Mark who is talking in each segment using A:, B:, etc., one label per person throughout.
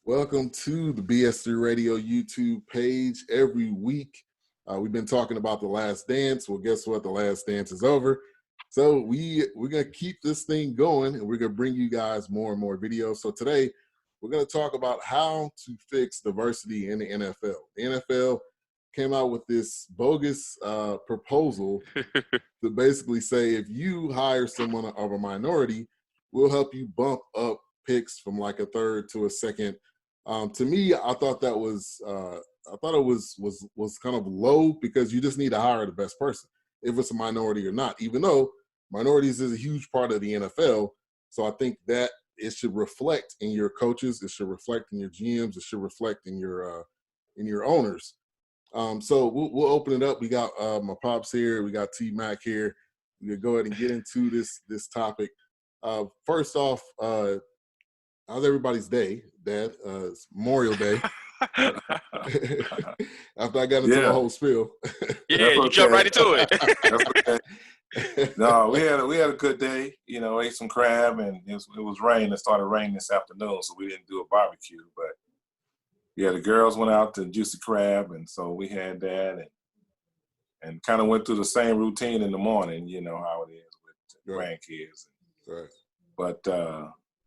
A: Welcome to the BS3 Radio YouTube page. Every week, we've been talking about The Last Dance. Well, guess what? The Last Dance is over. So we're going to keep this thing going, and we're going to bring you guys more and more videos. So today, we're going to talk about how to fix diversity in the NFL. The NFL came out with this bogus proposal to basically say if you hire someone of a minority, we'll help you bump up picks from like a third to a second. To me, I thought that was was kind of low because you just need to hire the best person, if it's a minority or not. Even though minorities is a huge part of the NFL, so I think that it should reflect in your coaches, it should reflect in your GMs, it should reflect in your owners. So we'll open it up. We got my pops here, we got T Mac here. We can go ahead and get into this topic. First off, how's everybody's day, Dad? It's Memorial Day. After I got into the whole spiel.
B: You jumped right into it.
C: That's okay. No, we had a good day. You know, ate some crab, and it was raining. It started raining this afternoon, so we didn't do a barbecue. But yeah, the girls went out to Juicy Crab, and so we had that, and kind of went through the same routine in the morning. You know how it is with grandkids.
A: Right.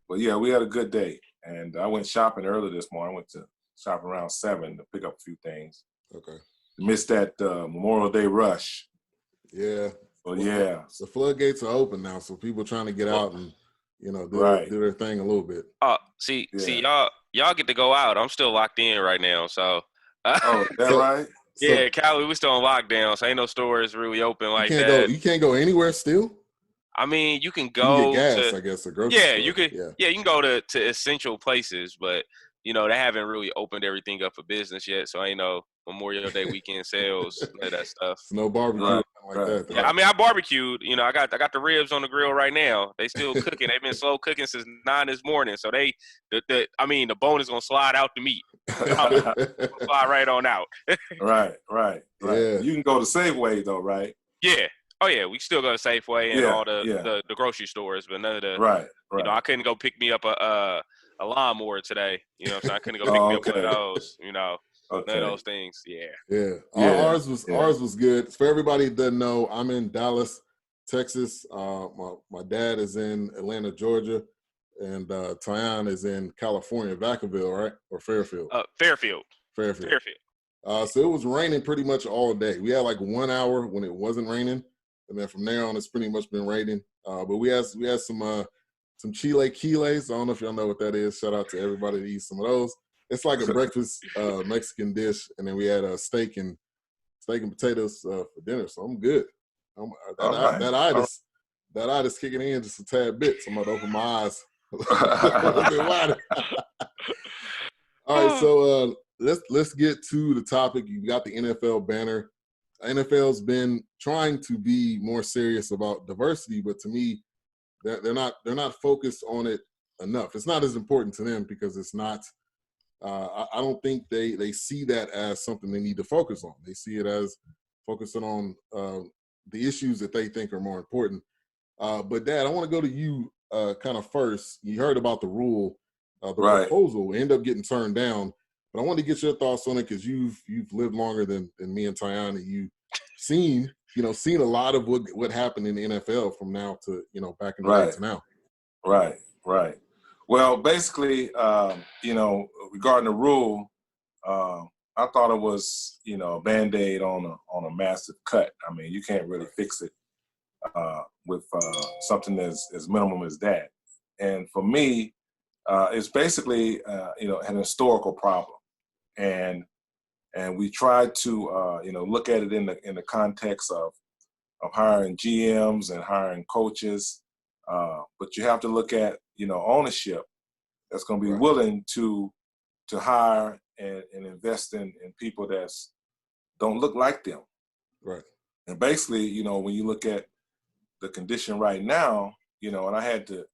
C: But yeah, we had a good day, and I went shopping early this morning. I went to shop around 7 to pick up a few things.
A: Okay.
C: Missed that Memorial Day rush.
A: Yeah.
C: Well, yeah.
A: The floodgates are open now, so people trying to get out and do their thing a little bit.
B: See, y'all get to go out. I'm still locked in right now, so.
C: Oh, is that right?
B: Yeah, Cali, we still on lockdown, so ain't no stores really open like that.
A: You can't go anywhere still?
B: I mean, you can go
A: you can get gas, I guess, a grocery store.
B: You could. Yeah, you can go to essential places, but they haven't really opened everything up for business yet. So ain't no Memorial Day weekend sales, none of that stuff.
A: No barbecue like that.
B: Yeah, I mean, I barbecued. I got the ribs on the grill right now. They still cooking. They've been slow cooking since 9 this morning. So the bone is gonna slide out the meat. Slide right on out.
C: Right.
A: Yeah.
C: You can go to Safeway though, right?
B: Yeah. Oh yeah, we still go to Safeway and all the grocery stores, but none of the
C: right.
B: I couldn't go pick me up a lawnmower today. So I couldn't go pick me up one of those. None of those things.
A: Yeah. Ours was good. For everybody that doesn't know, I'm in Dallas, Texas. My dad is in Atlanta, Georgia, and Tyjun is in California, Vacaville, right? Or Fairfield?
B: Fairfield.
A: So it was raining pretty much all day. We had like 1 hour when it wasn't raining, and then from there on, it's pretty much been raining. But we had some chile quiles. I don't know if y'all know what that is. Shout out to everybody that eats some of those. It's like a breakfast Mexican dish, and then we had steak and potatoes for dinner. So I'm good. That itis kicking in just a tad bit. So I'm gonna open my eyes a little bit wider. All right, so let's get to the topic. You got the NFL banner. NFL's been trying to be more serious about diversity, but to me, they're not focused on it enough. It's not as important to them because it's not. I don't think they see that as something they need to focus on. They see it as focusing on the issues that they think are more important. But Dad, I want to go to you kind of first. You heard about the rule, proposal ended up getting turned down. But I want to get your thoughts on it because you've lived longer than me and Tyjun, and you've seen a lot of what happened in the NFL from now to back in the day to now.
C: Right. Well, basically, regarding the rule, I thought it was a Band-Aid on a massive cut. I mean, you can't really fix it with something as minimum as that. And for me, it's basically an historical problem. And we tried to look at it in the context of hiring GMs and hiring coaches, but you have to look at ownership that's going to be willing to hire and invest in people that don't look like them.
A: Right. And
C: basically, when you look at the condition right now, and I had to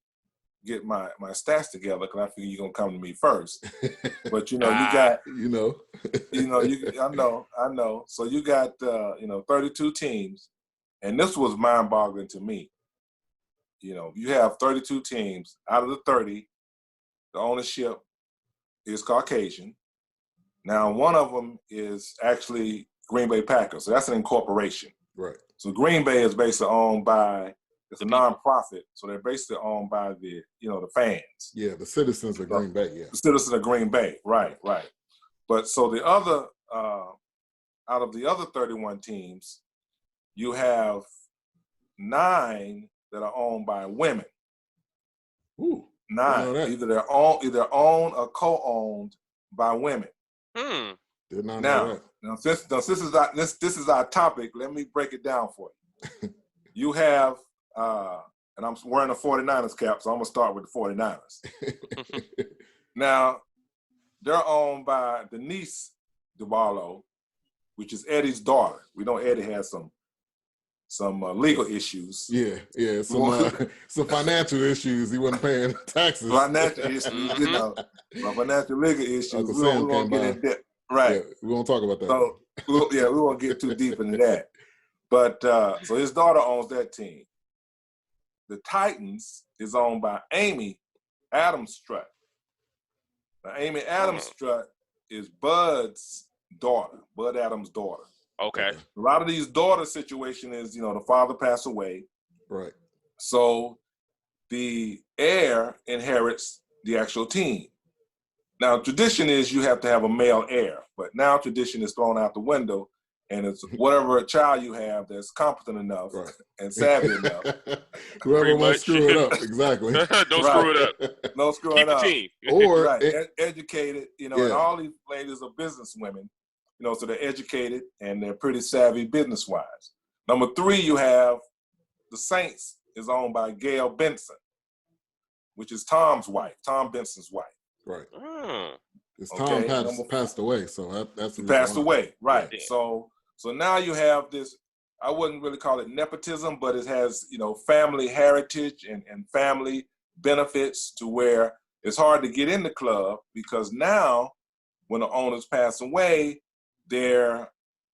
C: get my stats together because I figure you're gonna come to me first. But you got I know. So you got 32 teams, and this was mind-boggling to me. You have 32 teams. Out of the 30, the ownership is Caucasian. Now, one of them is actually Green Bay Packers. So that's an incorporation.
A: Right.
C: So Green Bay is basically owned by, it's a nonprofit. So they're basically owned by the fans.
A: Yeah, the citizens of Green Bay, yeah.
C: The citizens of Green Bay, right. But so the other, out of the other 31 teams, you have 9 that are owned by women.
A: Ooh,
C: 9, either they're owned or co-owned by women.
A: Did not know that.
C: Now since this is our topic, let me break it down for you. You have, and I'm wearing a 49ers cap, so I'm gonna start with the 49ers. Now, they're owned by Denise DeBarlo, which is Eddie's daughter. We know Eddie has some legal issues.
A: Yeah, some financial issues. He wasn't paying taxes.
C: Financial issues, financial legal issues. We won't get in depth. Right.
A: Yeah, we won't talk about that.
C: So, we won't get too deep into that. But so his daughter owns that team. The Titans is owned by Amy Adams Strutt. Now, Amy Adams Strutt is Bud's daughter, Bud Adams' daughter.
B: Okay.
C: A lot of these daughter situation is, the father passed away.
A: Right.
C: So the heir inherits the actual team. Now, tradition is you have to have a male heir, but now tradition is thrown out the window, and it's whatever child you have that's competent enough and savvy enough.
A: Whoever wants to screw it up, exactly.
B: Don't screw it up.
C: Don't screw it up.
B: Keep the
C: team.
A: Or
C: educated, and all these ladies are business women, so they're educated and they're pretty savvy business-wise. Number 3, you have the Saints is owned by Gail Benson, which is Tom Benson's wife.
A: Right. It's
C: Okay.
A: Tom passed away, so that's
C: passed away, right?
B: Yeah.
C: So now you have this. I wouldn't really call it nepotism, but it has family heritage and family benefits to where it's hard to get in the club because now when the owners pass away, they're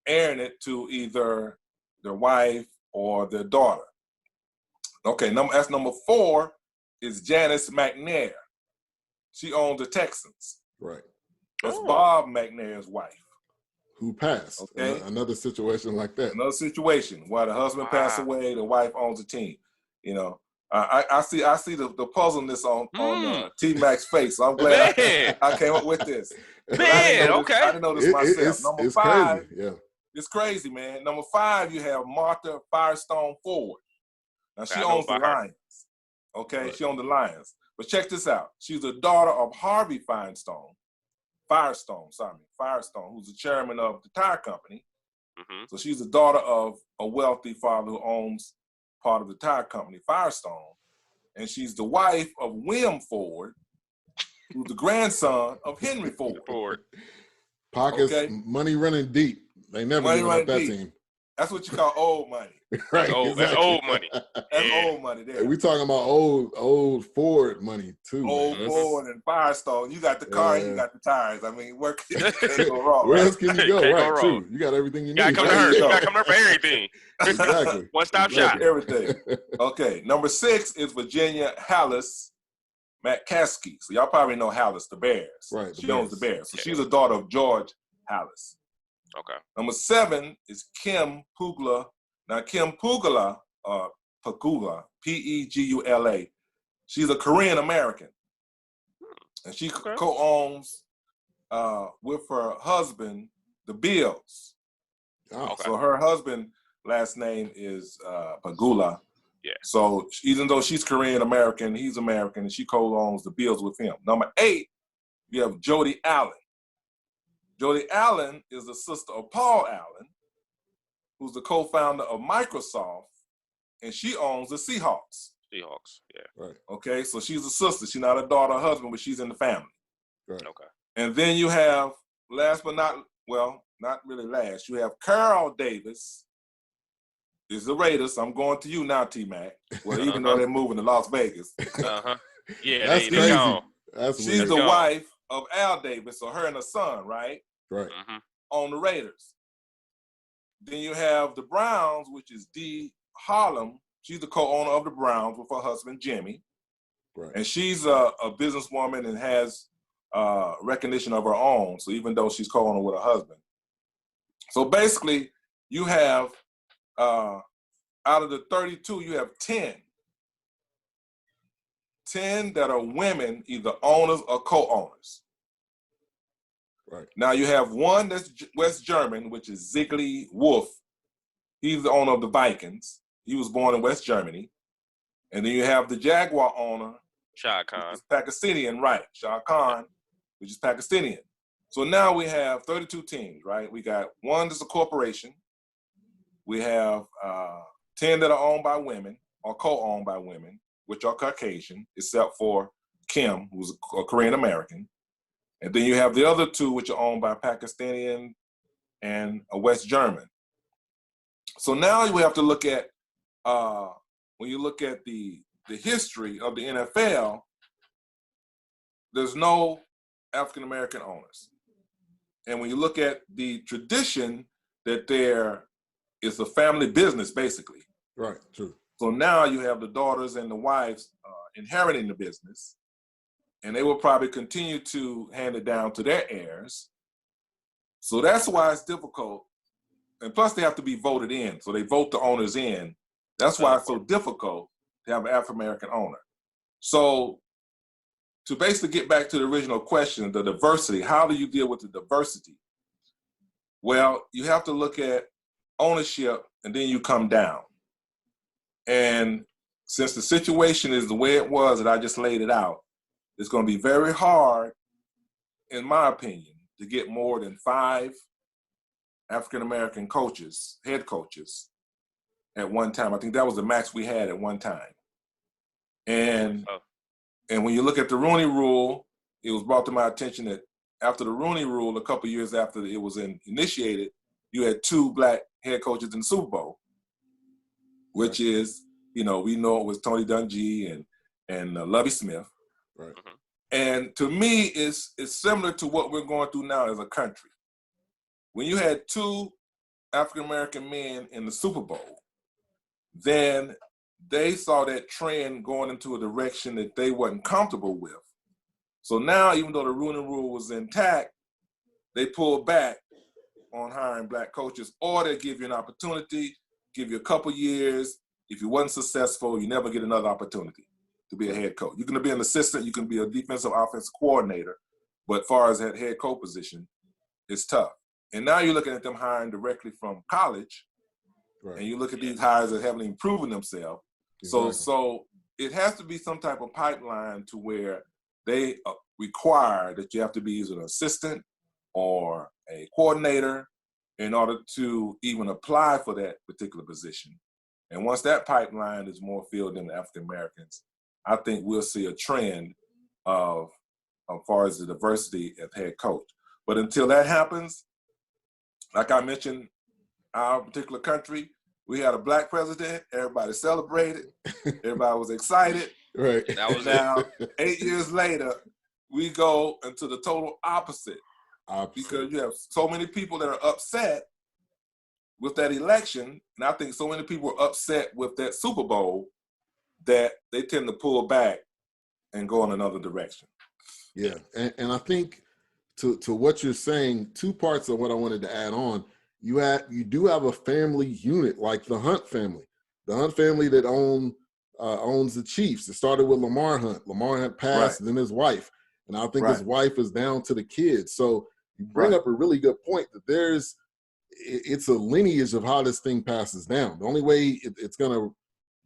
C: airing it to either their wife or their daughter. Okay, that's number 4 is Janice McNair. She owns the Texans.
A: Right.
C: That's Bob McNair's wife.
A: Who passed.
C: Okay.
A: Another situation like that.
C: Another situation where the husband passed away, the wife owns the team. I see the puzzleness on T-Mac's face. So I'm glad I came up with this. I didn't know this myself. Number 5.
A: Crazy. Yeah.
C: It's crazy, man. Number 5, you have Martha Firestone Ford. Now she owns the Lions. Okay, right. She owns the Lions. But check this out. She's the daughter of Harvey Firestone, who's the chairman of the tire company. Mm-hmm. So she's the daughter of a wealthy father who owns part of the tire company, Firestone. And she's the wife of William Ford, who's the grandson of Henry Ford.
A: Pockets, money running deep. They never give up that team.
C: That's what you call old money.
A: Right.
B: That's old money.
C: That's old money there.
A: We talking about old Ford money too.
C: Old Ford and Firestone. You got the car and you got the tires. I mean, where can you go wrong?
A: Where else can you go? Right, true. You got everything you need.
B: You got to come to her for everything.
A: Exactly.
B: One-stop shop.
C: Everything. Okay. Number 6 is Virginia Hallis McCaskey. So y'all probably know Hallis, the Bears.
A: Right.
C: She owns the Bears. So she's a daughter of George Hallis.
B: Okay.
C: Number 7 is Kim Pugula. Now, Kim Pugula, Pegula, Pegula, she's a Korean American. And she co-owns with her husband the Bills.
A: Oh,
C: so her husband's last name is Pegula.
B: Yeah.
C: So even though she's Korean American, he's American, and she co-owns the Bills with him. Number 8, you have Jody Allen. Jody Allen is the sister of Paul Allen, who's the co-founder of Microsoft, and she owns the Seahawks.
B: Yeah.
A: Right.
C: Okay, so she's a sister. She's not a daughter or husband, but she's in the family.
A: Right.
B: Okay.
C: And then you have, not really last, you have Carl Davis. Is the Raiders. I'm going to you now, T-Mac. Well, even though they're moving to Las Vegas.
B: Yeah,
A: that's crazy.
C: She's the wife of Al Davis, so her and her son, right?
A: Right.
B: Mm-hmm.
C: On the Raiders. Then you have the Browns, which is Dee Harlem. She's the co-owner of the Browns with her husband, Jimmy.
A: Right.
C: And she's a businesswoman and has recognition of her own. So even though she's co-owner with her husband. So basically, you have, out of the 32, you have 10 that are women, either owners or co-owners.
A: Right.
C: Now you have one that's West German, which is Ziegler Wolf. He's the owner of the Vikings. He was born in West Germany. And then you have the Jaguar owner,
B: Shah Khan,
C: which is Pakistani, right? Shah Khan, which is Pakistani. So now we have 32 teams, right? We got one that's a corporation. We have 10 that are owned by women or co-owned by women, which are Caucasian, except for Kim, who's a Korean American. And then you have the other 2, which are owned by Pakistani and a West German. So now you have to look at, when you look at the history of the NFL, there's no African-American owners. And when you look at the tradition, that there is a family business, basically.
A: Right, true.
C: So now you have the daughters and the wives inheriting the business, and they will probably continue to hand it down to their heirs. So that's why it's difficult. And plus they have to be voted in. So they vote the owners in. That's why it's so difficult to have an African-American owner. So to basically get back to the original question, the diversity, how do you deal with the diversity? Well, you have to look at ownership and then you come down. And since the situation is the way it was that I just laid it out, it's going to be very hard, in my opinion, to get more than 5 African-American coaches, head coaches, at one time. I think that was the max we had at one time. And when you look at the Rooney Rule, it was brought to my attention that after the Rooney Rule, a couple of years after it was initiated, you had 2 black head coaches in the Super Bowl, which is, we know it was Tony Dungy and Lovie Smith.
A: Right.
C: And to me, it's similar to what we're going through now as a country. When you had 2 African-American men in the Super Bowl, then they saw that trend going into a direction that they wasn't comfortable with. So now, even though the Rooney Rule was intact, they pulled back on hiring black coaches, or they give you an opportunity, give you a couple years. If you wasn't successful, you never get another opportunity to be a head coach. You can be an assistant, you can be a defensive offensive coordinator, but as far as that head coach position, it's tough. And now you're looking at them hiring directly from college, right. And you look at these hires that haven't even proven themselves. Exactly. So it has to be some type of pipeline to where they require that you have to be either an assistant or a coordinator in order to even apply for that particular position. And once that pipeline is more filled in African Americans, I think we'll see a trend of as far as the diversity of head coach. But until that happens, like I mentioned, our particular country, we had a black president. Everybody celebrated. Everybody was excited.
A: Right.
B: That was
C: now, 8 years later, we go into the total opposite. Because you have so many people that are upset with that election, and I think so many people are upset with that Super Bowl that they tend to pull back and go in another direction.
A: Yeah, and I think to what you're saying, 2 parts of what I wanted to add on. You do have a family unit like the Hunt family. The Hunt family that owns the Chiefs. It started with Lamar Hunt. Lamar Hunt passed, and then his wife. And I think his wife is down to the kids. So you bring up a really good point that it's a lineage of how this thing passes down. The only way it's going to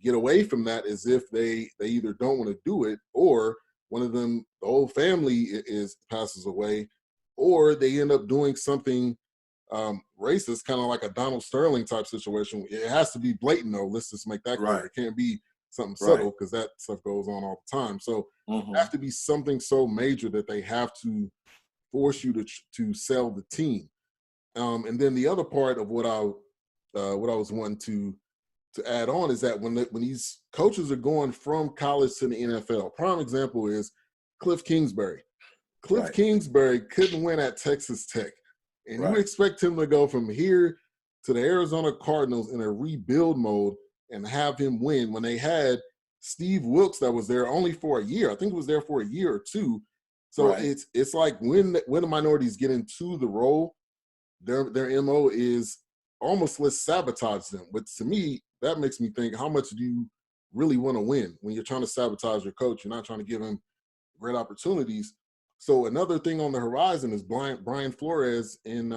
A: get away from that is if they either don't want to do it, or one of them, the whole family passes away, or they end up doing something racist, kind of like a Donald Sterling type situation. It has to be blatant, though. Let's just make that clear. It can't be something subtle, because that stuff goes on all the time. So it has to be something so major that they have to force you to sell the team. And then the other part of what I was wanting to add on is that when these coaches are going from college to the NFL, prime example is Cliff Kingsbury. Cliff Kingsbury couldn't win at Texas Tech. And you expect him to go from here to the Arizona Cardinals in a rebuild mode and have him win when they had Steve Wilkes that was there only for a year. I think it was there for a year or 2. So
C: Right.
A: it's like when the minorities get into the role, their MO is almost let's sabotage them. But to me, that makes me think, how much do you really want to win when you're trying to sabotage your coach? You're not trying to give him great opportunities. So another thing on the horizon is Brian Flores in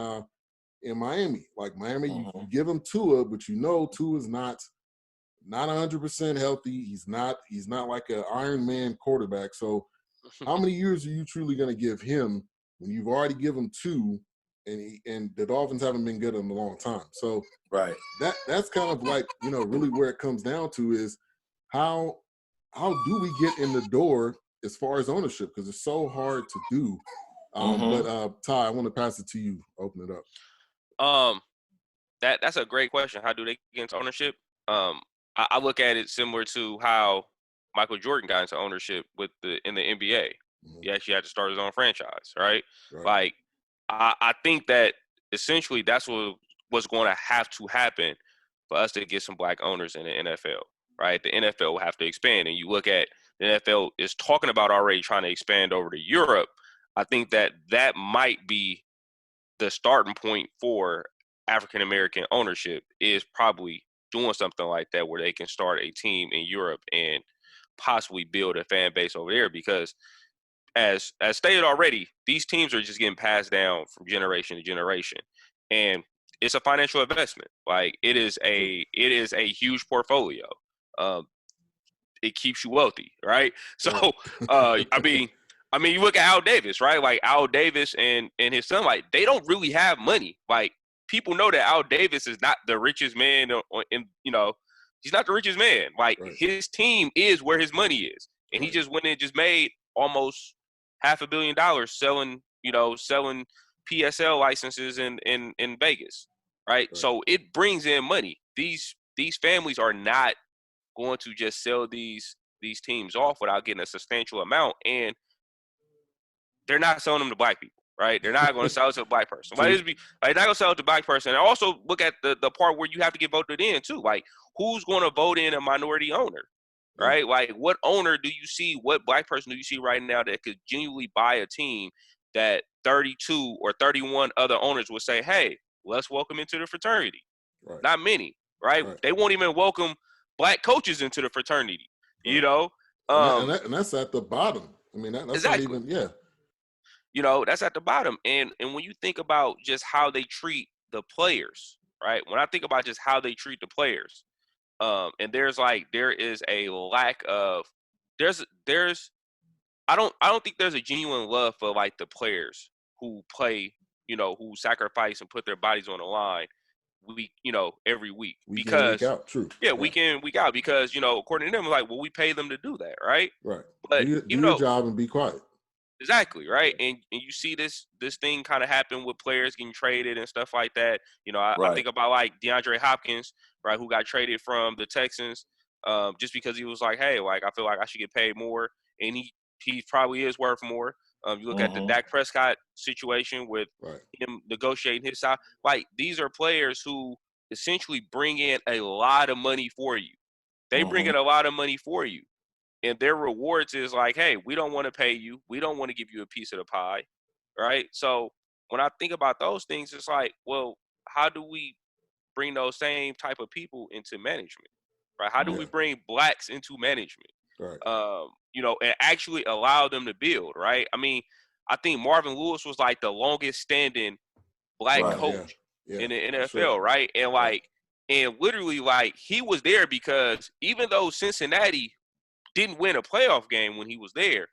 A: Miami. Like Miami, you give him Tua, but Tua is not 100% healthy. He's not like an Iron Man quarterback. So how many years are you truly going to give him when you've already given 2, and the Dolphins haven't been good in a long time? So
C: Right.
A: That's kind of like, really where it comes down to is how do we get in the door as far as ownership, because it's so hard to do. But Ty, I want to pass it to you. Open it up.
B: That's a great question. How do they get into ownership? I look at it similar to how Michael Jordan got into ownership in the NBA. He actually had to start his own franchise, right? Like, I think that essentially that's what's going to have to happen for us to get some black owners in the NFL, right? The NFL will have to expand. And you look at the NFL is talking about already trying to expand over to Europe. I think that might be the starting point for African-American ownership, is probably doing something like that where they can start a team in Europe and possibly build a fan base over there, because as stated already, these teams are just getting passed down from generation to generation, and it's a financial investment. Like, it is a huge portfolio. It keeps you wealthy, right? So, I mean, you look at Al Davis, right? Like, Al Davis and his son, like, they don't really have money. Like, people know that Al Davis is not the richest man, he's not the richest man. Like, his team is where his money is, and he just went in and just made almost $500 million selling PSL licenses in Vegas, right? So it brings in money. These families are not going to just sell these teams off without getting a substantial amount, and they're not selling them to black people, right? They're not going to sell it to a black person. They're not going to sell it to a black person. And also look at the part where you have to get voted in too. Like, who's going to vote in a minority owner, right? Like, what owner do you see? What black person do you see right now that could genuinely buy a team that 32 or 31 other owners would say, hey, let's welcome into the fraternity? Not many, right? They won't even welcome black coaches into the fraternity,
A: and that's at the bottom. I mean, that's
B: exactly.
A: not even,
B: that's at the bottom. And when you think about just how they treat the players, right? When I think about just how they treat the players, and there is a lack of, I don't think there's a genuine love for like the players who play, who sacrifice and put their bodies on the line every week.
A: Week
B: because
A: in, week out. True.
B: week in, week out, because according to them, like, well, we pay them to do that, right? But
A: do your job and be quiet.
B: Exactly, right. And you see this thing kind of happen with players getting traded and stuff like that. I think about like DeAndre Hopkins, right, who got traded from the Texans, just because he was like, hey, like, I feel like I should get paid more, and he probably is worth more. You look at the Dak Prescott situation with him negotiating his side. Like, these are players who essentially bring in a lot of money for you. They bring in a lot of money for you. And their rewards is like, hey, we don't want to pay you. We don't want to give you a piece of the pie, right? So when I think about those things, it's like, well, how do we bring those same type of people into management, right? How do we bring blacks into management? And actually allow them to build, right? I mean, I think Marvin Lewis was like the longest standing black coach in the NFL, right? And and literally, like, he was there because even though Cincinnati didn't win a playoff game when he was there,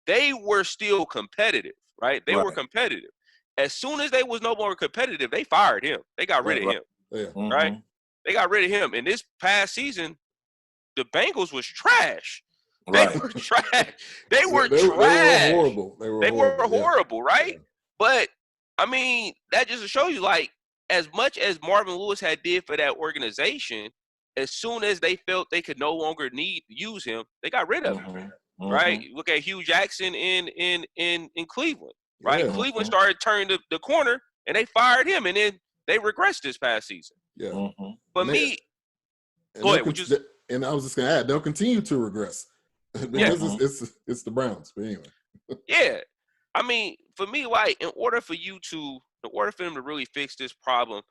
B: they were still competitive, right? They were competitive. As soon as they was no longer competitive, they fired him. They got rid of him, right? They got rid of him. And this past season, the Bengals was trash. They were trash. They were trash.
A: They were horrible.
B: They were horrible, right? But, I mean, that just to show you, like, as much as Marvin Lewis had did for that organization, as soon as they felt they could no longer use him, they got rid of him, right? Look at Hugh Jackson in Cleveland, right? Cleveland started turning the corner, and they fired him, and then they regressed this past season. But go ahead.
A: And I was just going to add, they'll continue to regress because it's the Browns. But anyway.
B: I mean, for me, like, in order for them to really fix this problem,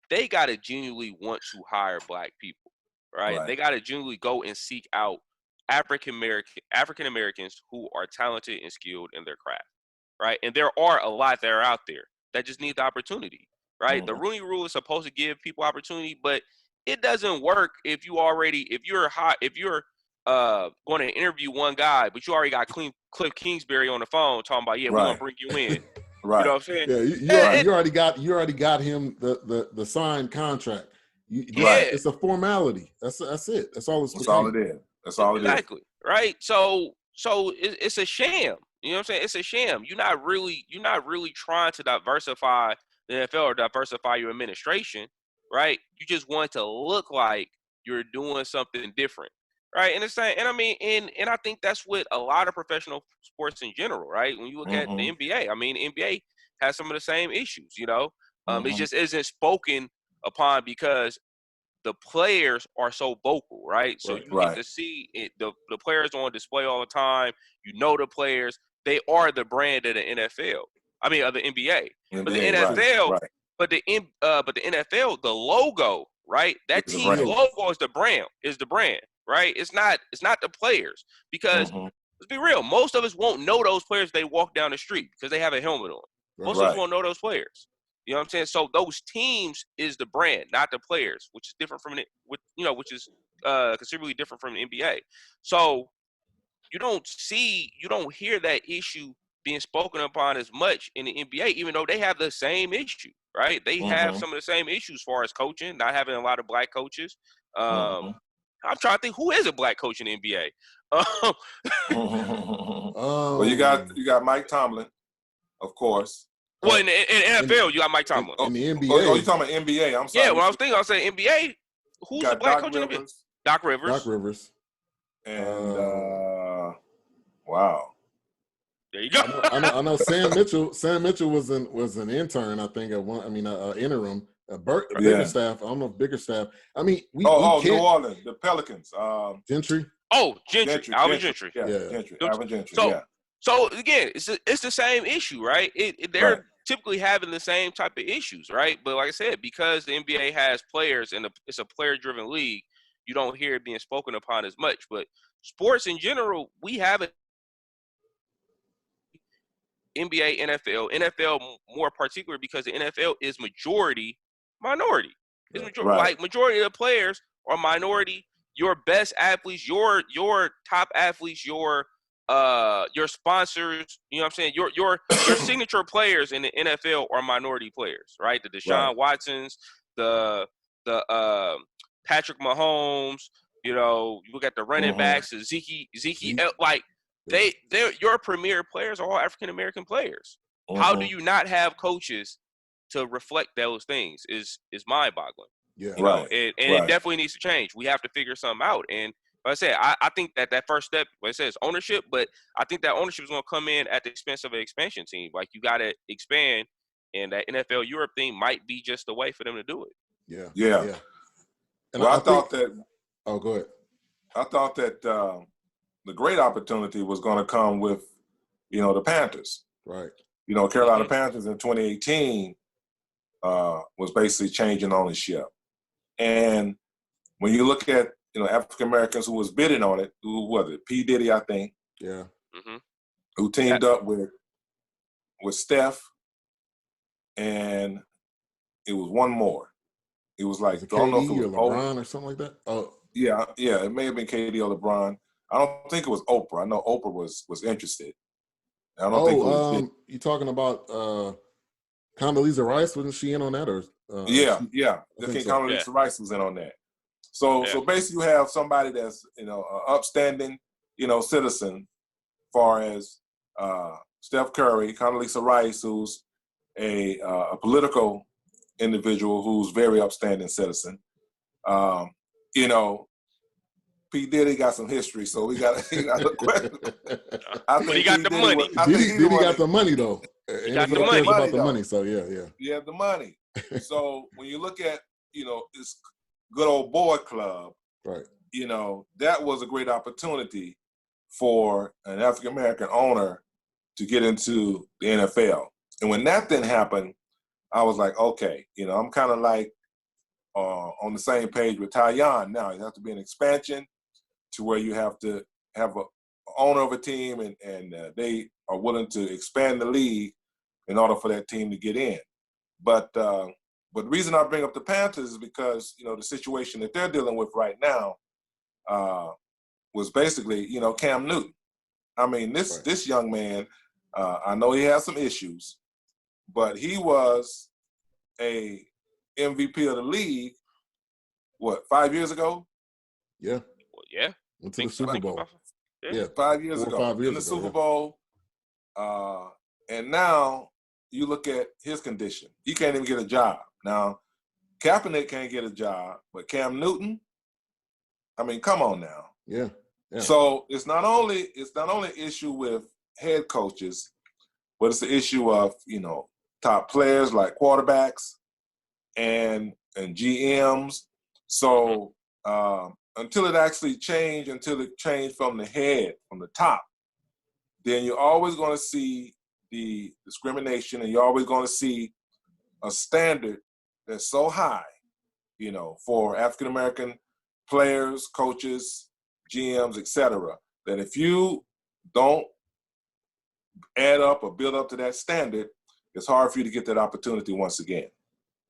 B: they got to genuinely want to hire black people, right?
C: Right.
B: They got to genuinely go and seek out African Americans who are talented and skilled in their craft, right? And there are a lot that are out there that just need the opportunity, right? The Rooney Rule is supposed to give people opportunity, but it doesn't work if you're going to interview one guy, but you already got Cliff Kingsbury on the phone talking about, yeah, we're gonna bring you in.
C: Right.
B: You know what I'm saying?
A: Yeah, you already got him the signed contract. It's a formality. That's it. That's all
C: That's all it is. That's all it is.
B: Exactly. Right. So it's a sham. You know what I'm saying? It's a sham. You're not really trying to diversify the NFL or diversify your administration, right? You just want to look like you're doing something different. Right. And it's saying, and I mean, and I think that's what a lot of professional sports in general, right? When you look at the NBA, I mean, the NBA has some of the same issues, you know. It just isn't spoken upon because the players are so vocal, right? So you get to see it, the players on display all the time. You know the players. They are the brand of the NFL. I mean, of the NBA. But the NFL, but the NFL, the logo, right? That team's logo is the brand, right? It's not the players. Because let's be real, most of us won't know those players if they walk down the street because they have a helmet on. Most of us won't know those players. You know what I'm saying? So those teams is the brand, not the players, which is different from which is considerably different from the NBA. So you don't hear that issue being spoken upon as much in the NBA, even though they have the same issue, right? They have some of the same issues as far as coaching, not having a lot of black coaches. I'm trying to think who is a black coach in the NBA.
C: Well, you got Mike Tomlin, of course.
B: Well, in NFL, you got Mike Tomlin.
A: In the NBA.
C: Oh, you talking about NBA? I'm sorry.
B: Yeah, when I was saying NBA, who's the black coach in the NBA? Doc Rivers.
A: Doc Rivers.
C: And wow.
B: There you go.
A: I know Sam Mitchell. Sam Mitchell was an intern, I think, at one. I mean, interim. Biggerstaff. I don't know if Biggerstaff. I mean,
C: New Orleans, the Pelicans.
A: Gentry.
B: Oh, Gentry. Alvin Gentry.
C: Yeah, Gentry. Alvin Gentry.
B: So again, it's the same issue, right? They're typically having the same type of issues, right? But like I said, because the NBA has players and it's a player-driven league, you don't hear it being spoken upon as much. But sports in general, we have it. NBA, NFL more particular because the NFL is majority minority. It's majority, like majority of the players are minority. Your best athletes, your top athletes, your sponsors, you know what I'm saying? Your signature players in the NFL are minority players, right? The Deshaun Watsons, the Patrick Mahomes, you know, you look at the running backs, Zeke, like your premier players are all African American players. How do you not have coaches to reflect those things is mind-boggling.
A: Yeah.
B: You know, and it definitely needs to change. We have to figure something out. And like I said, I think that first step, like I said, is ownership, but I think that ownership is going to come in at the expense of an expansion team. Like, you got to expand, and that NFL Europe thing might be just the way for them to do it.
A: Yeah. And
C: well, I thought that.
A: Oh, go ahead.
C: I thought that the great opportunity was going to come with, the Panthers.
A: Right.
C: Carolina Panthers in 2018 was basically changing ownership. And when you look at, African Americans who was bidding on it, who was it? P. Diddy, I think.
A: Yeah.
C: Who teamed up with Steph, and it was one more. It was like, I don't know if it was
A: LeBron or something like that. Oh.
C: Yeah, it may have been KD or LeBron. I don't think it was Oprah. I know Oprah was interested. I don't think it was
A: you talking about Condoleezza Rice? Wasn't she in on that? Or
C: yeah. I think Condoleezza Rice was in on that. So basically, you have somebody that's an upstanding citizen, far as Steph Curry, Condoleezza Rice, who's a political individual who's very upstanding citizen. P. Diddy got some history, so he got a question.
B: But he got the money.
A: Diddy got the money, though.
B: He got the money.
A: About the money, so yeah.
C: You have the money. So when you look at, this good old boy club,
A: right?
C: That was a great opportunity for an African American owner to get into the NFL. And when that didn't happen, I was like, okay, I'm kind of like on the same page with Tyjun now. You have to be an expansion to where you have to have a owner of a team and they are willing to expand the league in order for that team to get in. But the reason I bring up the Panthers is because, the situation that they're dealing with right now was basically, Cam Newton. I mean, this young man, I know he has some issues, but he was a MVP of the league, 5 years ago?
B: Yeah. Well, yeah.
A: Went to the Super Bowl.
C: Yeah, 5 years ago.
A: 5 years
C: in the Super Bowl. And now you look at his condition. He can't even get a job. Now, Kaepernick can't get a job, but Cam Newton, I mean, come on now.
A: Yeah.
C: So it's not only an issue with head coaches, but it's the issue of, top players like quarterbacks and GMs. So until it changed from the head, from the top, then you're always going to see the discrimination, and you're always going to see a standard that's so high, for African-American players, coaches, GMs, etc., that if you don't add up or build up to that standard, it's hard for you to get that opportunity once again.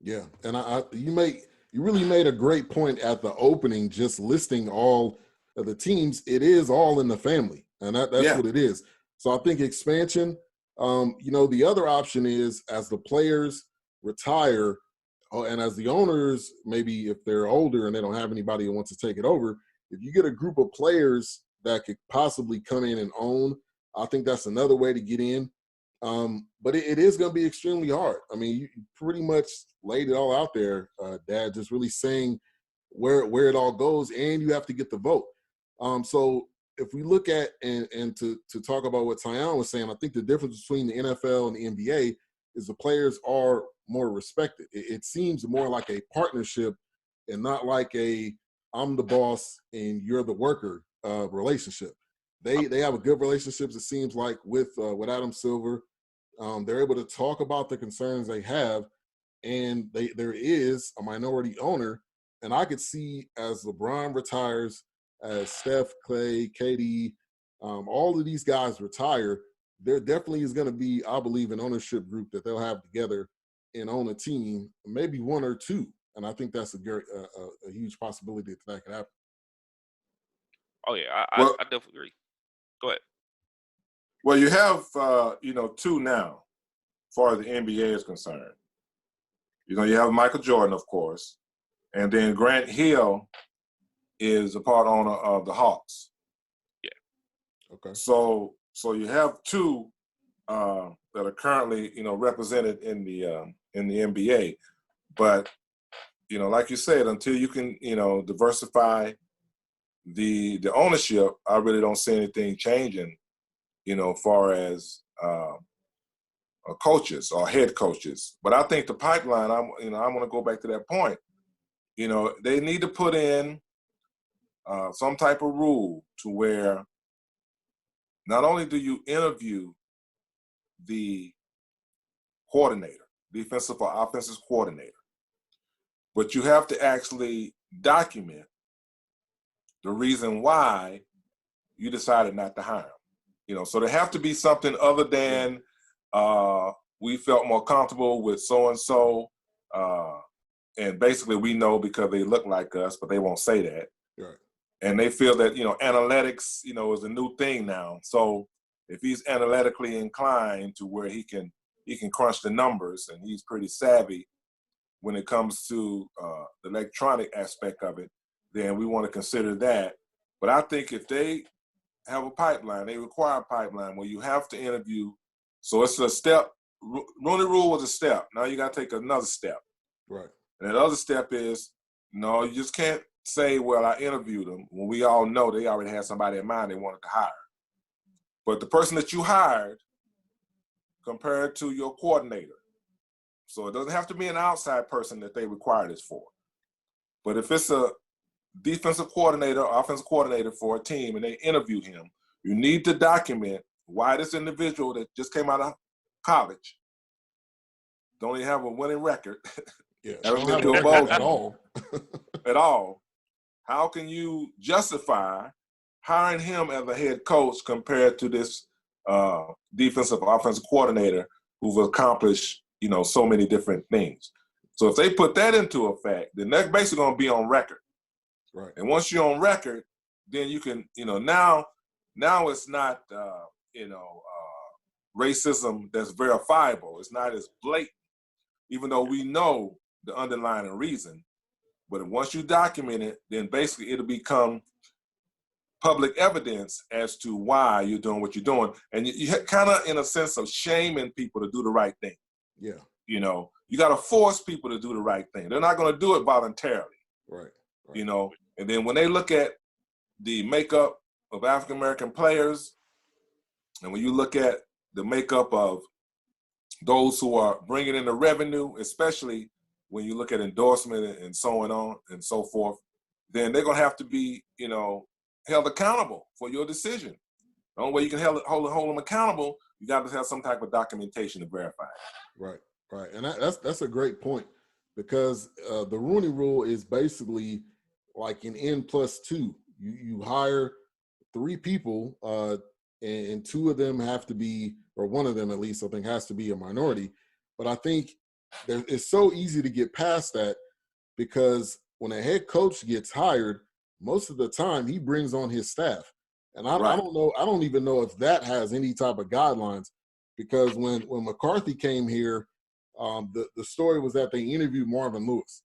A: Yeah, and you really made a great point at the opening, just listing all of the teams. It is all in the family, and that's what it is. So I think expansion, the other option is as the players retire, and as the owners, maybe if they're older and they don't have anybody who wants to take it over, if you get a group of players that could possibly come in and own, I think that's another way to get in. But it is going to be extremely hard. I mean, you pretty much laid it all out there, Dad, just really saying where it all goes, and you have to get the vote. So if we look at and to talk about what Tyjun was saying, I think the difference between the NFL and the NBA is the players are more respected. It seems more like a partnership and not like a I'm the boss and you're the worker relationship. They have a good relationship, it seems like, with Adam Silver. They're able to talk about the concerns they have, and there is a minority owner. And I could see as LeBron retires, as Steph, Clay, KD, all of these guys retire, there definitely is going to be, I believe, an ownership group that they'll have together and own a team, maybe one or two. And I think that's a huge possibility that could happen.
B: Oh, yeah, I definitely agree. Go ahead.
C: Well, you have, two now, as far as the NBA is concerned. You have Michael Jordan, of course, and then Grant Hill is a part owner of the Hawks.
B: Yeah.
A: Okay.
C: So you have two that are currently, represented in the NBA, but like you said, until you can, diversify the ownership, I really don't see anything changing, far as coaches or head coaches. But I think the pipeline, I want to go back to that point. They need to put in some type of rule to where not only do you interview the coordinator, defensive or offensive coordinator, but you have to actually document the reason why you decided not to hire him. So there have to be something other than we felt more comfortable with so-and-so, and basically we know because they look like us, but they won't say that.
A: Right.
C: And they feel that, analytics, is a new thing now. So if he's analytically inclined to where he can crunch the numbers, and he's pretty savvy when it comes to the electronic aspect of it, then we want to consider that. But I think if they have a pipeline, they require a pipeline where you have to interview. So it's a step. Rooney Rule was a step. Now you got to take another step.
A: Right.
C: And that other step is, no, you just can't say, well, I interviewed them, when we all know they already had somebody in mind they wanted to hire. But the person that you hired compared to your coordinator. So it doesn't have to be an outside person that they require this for. But if it's a defensive coordinator, offensive coordinator for a team, and they interview him, you need to document why this individual that just came out of college don't even have a winning record.
A: Yeah,
C: Haven't
A: don't
C: been
A: have
C: to
A: a
C: a
A: record
C: bowl
A: at
C: game
A: all.
C: at all. How can you justify hiring him as a head coach compared to this defensive offensive coordinator who've accomplished, so many different things? So if they put that into effect, then they're basically going to be on record.
A: Right.
C: And once you're on record, then you can, now it's not, racism that's verifiable. It's not as blatant, even though we know the underlying reason. But once you document it, then basically it'll become public evidence as to why you're doing what you're doing. And you kind of, in a sense, of shaming people to do the right thing.
A: Yeah.
C: You got to force people to do the right thing. They're not going to do it voluntarily.
A: Right.
C: And then when they look at the makeup of African-American players, and when you look at the makeup of those who are bringing in the revenue, especially when you look at endorsement and so on and so forth, then they're going to have to be, held accountable for your decision. The only way you can hold them accountable, you got to have some type of documentation to verify it.
A: Right. And that's a great point, because the Rooney Rule is basically like an N+2. You hire 3 people, and 2 of them have to be, or one of them at least, I think, has to be a minority. But I think it's so easy to get past that, because when a head coach gets hired, most of the time he brings on his staff. And I don't know, I don't even know if that has any type of guidelines, because when McCarthy came here, the story was that they interviewed Marvin Lewis.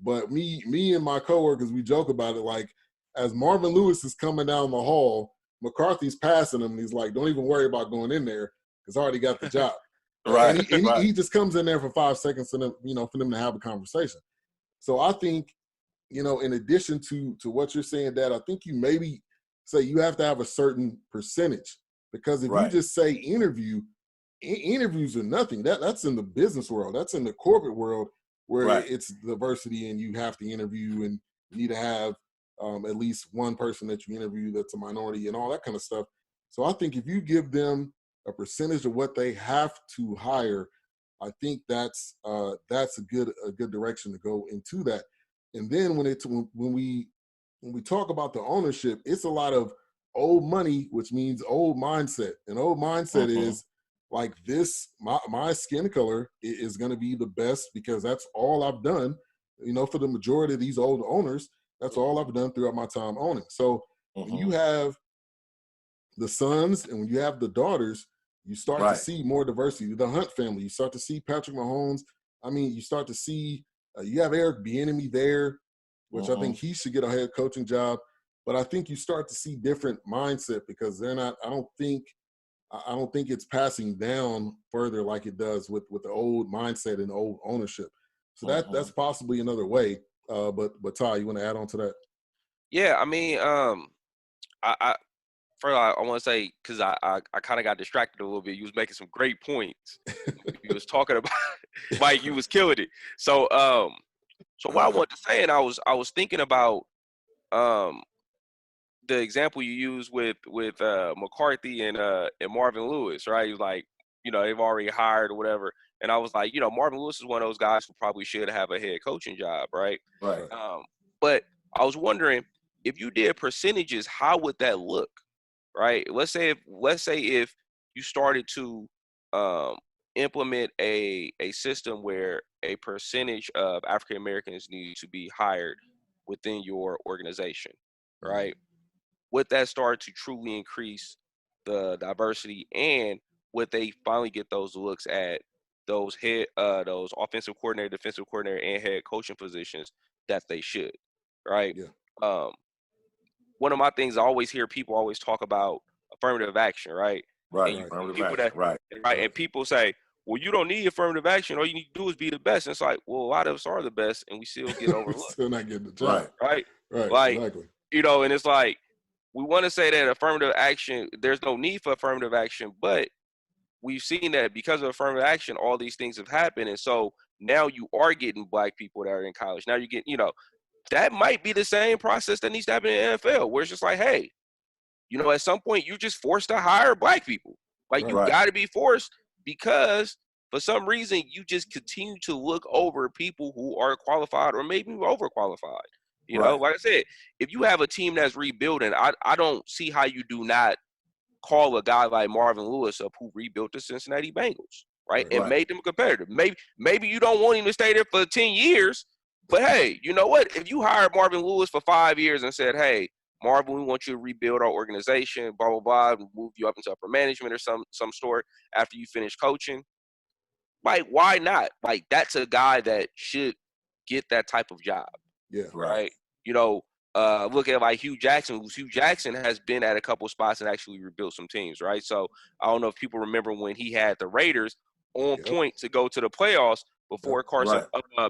A: But me and my coworkers, we joke about it, like, as Marvin Lewis is coming down the hall, McCarthy's passing him, and he's like, don't even worry about going in there, because I already got the job.
C: Right.
A: And he just comes in there for 5 seconds for them, for them to have a conversation. So I think, in addition to what you're saying, Dad, I think you maybe say you have to have a certain percentage, because if you just say interviews are nothing. That's in the business world. That's in the corporate world, where it's diversity and you have to interview and you need to have at least one person that you interview that's a minority and all that kind of stuff. So I think if you give them a percentage of what they have to hire, I think that's a good direction to go into that. And then when we talk about the ownership, it's a lot of old money, which means old mindset. And old mindset is like this: my skin color is going to be the best because that's all I've done. For the majority of these old owners, that's all I've done throughout my time owning. So when you have the sons and when you have the daughters, you start to see more diversity. The Hunt family, you start to see Patrick Mahomes. I mean, you start to see you have Eric Bieniemy there, which I think he should get a head coaching job. But I think you start to see different mindset, because they're not. I don't think it's passing down further like it does with the old mindset and old ownership. So that's possibly another way. But Ty, you want to add on to that?
B: Yeah, I mean, I first I want to say, because I kind of got distracted a little bit. You was making some great points. You was talking about Mike. You was killing it. So what I wanted to say, and I was thinking about the example you used with McCarthy and Marvin Lewis, right? He was like, they've already hired or whatever. And I was like, Marvin Lewis is one of those guys who probably should have a head coaching job, right?
C: Right.
B: But I was wondering, if you did percentages, how would that look, right? Let's say if you started to implement a system where a percentage of African Americans need to be hired within your organization, right? Would that start to truly increase the diversity, and would they finally get those looks at those offensive coordinator, defensive coordinator, and head coaching positions that they should, right?
A: Yeah.
B: One of my things I always hear people always talk about affirmative action, right?
C: Right.
B: And
C: Affirmative action. Right.
B: And people say, well, you don't need affirmative action. All you need to do is be the best. And it's like, well, a lot of us are the best, and we still get overlooked.
A: Still not getting the job.
B: Right.
A: Like, exactly.
B: And it's like, we want to say that affirmative action, there's no need for affirmative action, but we've seen that because of affirmative action, all these things have happened. And so now you are getting Black people that are in college. Now you get, that might be the same process that needs to happen in the NFL, where it's just like, hey, at some point you're just forced to hire Black people. Like, you got to be forced because for some reason you just continue to look over people who are qualified or maybe overqualified. You know, like I said, if you have a team that's rebuilding, I don't see how you do not call a guy like Marvin Lewis up who rebuilt the Cincinnati Bengals, right? And made them competitive. Maybe you don't want him to stay there for 10 years, but hey, you know what? If you hired Marvin Lewis for 5 years and said, hey, Marvin, we want you to rebuild our organization, blah, blah, blah, and move you up into upper management or some sort after you finish coaching, like, why not? Like, that's a guy that should get that type of job.
A: Yeah.
B: Right. You know, look at like Hugh Jackson. Hugh Jackson has been at a couple of spots and actually rebuilt some teams, right? So I don't know if people remember when he had the Raiders on point to go to the playoffs before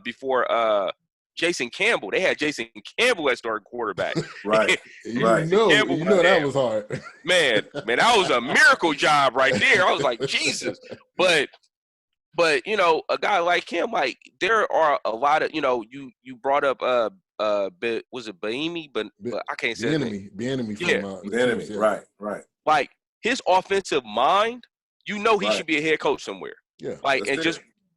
B: before Jason Campbell. They had Jason Campbell as starting quarterback.
A: You know that was hard.
B: Man, that was a miracle job right there. I was like, Jesus. But you know, a guy like him, like, there are a lot of, you know, you brought up was it Baimi? But I can't say
A: the enemy from
C: the enemy. Right.
B: Like, his offensive mind, you know, he should be a head coach somewhere.
A: Yeah.
B: Like,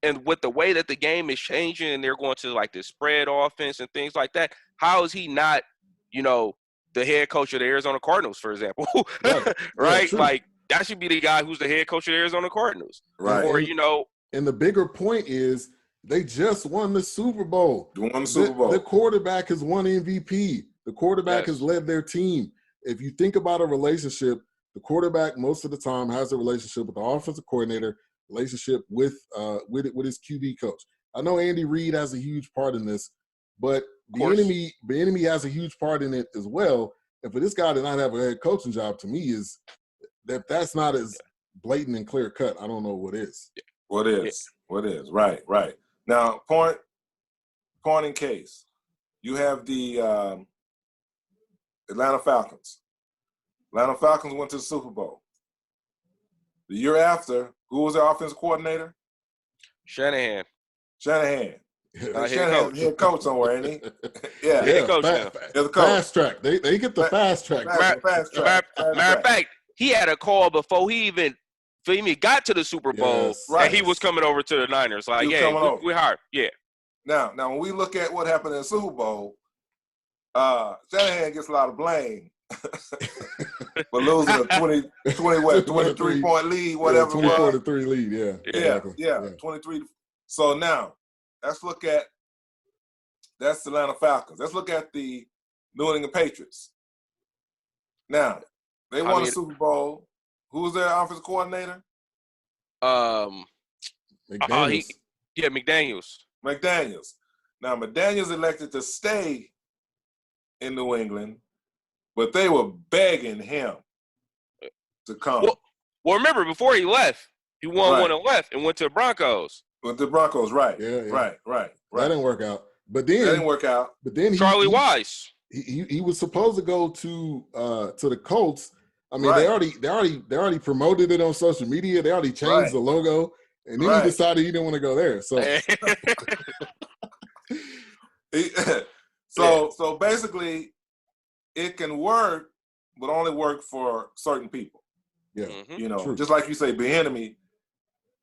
B: and with the way that the game is changing and they're going to like the spread offense and things like that, how is he not, you know, the head coach of the Arizona Cardinals, for example? Right?
A: Yeah,
B: like, that should be the guy who's the head coach of the Arizona Cardinals.
C: Right.
B: Or, you know.
A: And the bigger point is they just won the Super Bowl. The quarterback has won MVP. The quarterback has led their team. If you think about a relationship, the quarterback most of the time has a relationship with the offensive coordinator, relationship with his QB coach. I know Andy Reid has a huge part in this, but the enemy has a huge part in it as well. And for this guy to not have a head coaching job, to me, is that's not as blatant and clear cut. I don't know what is.
C: What is? Right. Now, point in case, you have the Atlanta Falcons. Atlanta Falcons went to the Super Bowl. The year after, who was their offensive coordinator?
B: Shanahan.
C: Shanahan's head coach somewhere, ain't he?
B: Head coach now.
A: Fast track. They get the fast track.
C: Fast track.
B: Matter of fact, he had a call before he even got to the Super Bowl, and he was coming over to the Niners. Like, we hired. Yeah.
C: Now, when we look at what happened in the Super Bowl, Shanahan gets a lot of blame for losing a 23-point lead, whatever.
A: 24-3 lead, yeah.
C: Exactly. Yeah, 23. So now, let's look at that's the Atlanta Falcons. Let's look at the New England Patriots. Now, they won the Super Bowl. Who's their offensive coordinator?
A: McDaniels.
B: McDaniels.
C: Now, McDaniels elected to stay in New England, but they were begging him to come.
B: Well, remember, before he left, he won one and left and went to the Broncos.
C: Went to the Broncos, right.
A: Yeah.
C: Right.
A: That didn't work out. But then
B: Charlie Weiss.
A: He was supposed to go to the Colts. I mean, they already promoted it on social media. They already changed the logo, and then he decided he didn't want to go there.
C: So basically, it can work, but only work for certain people.
A: Yeah,
C: you know,
A: true.
C: Just like you say, Bieniemy,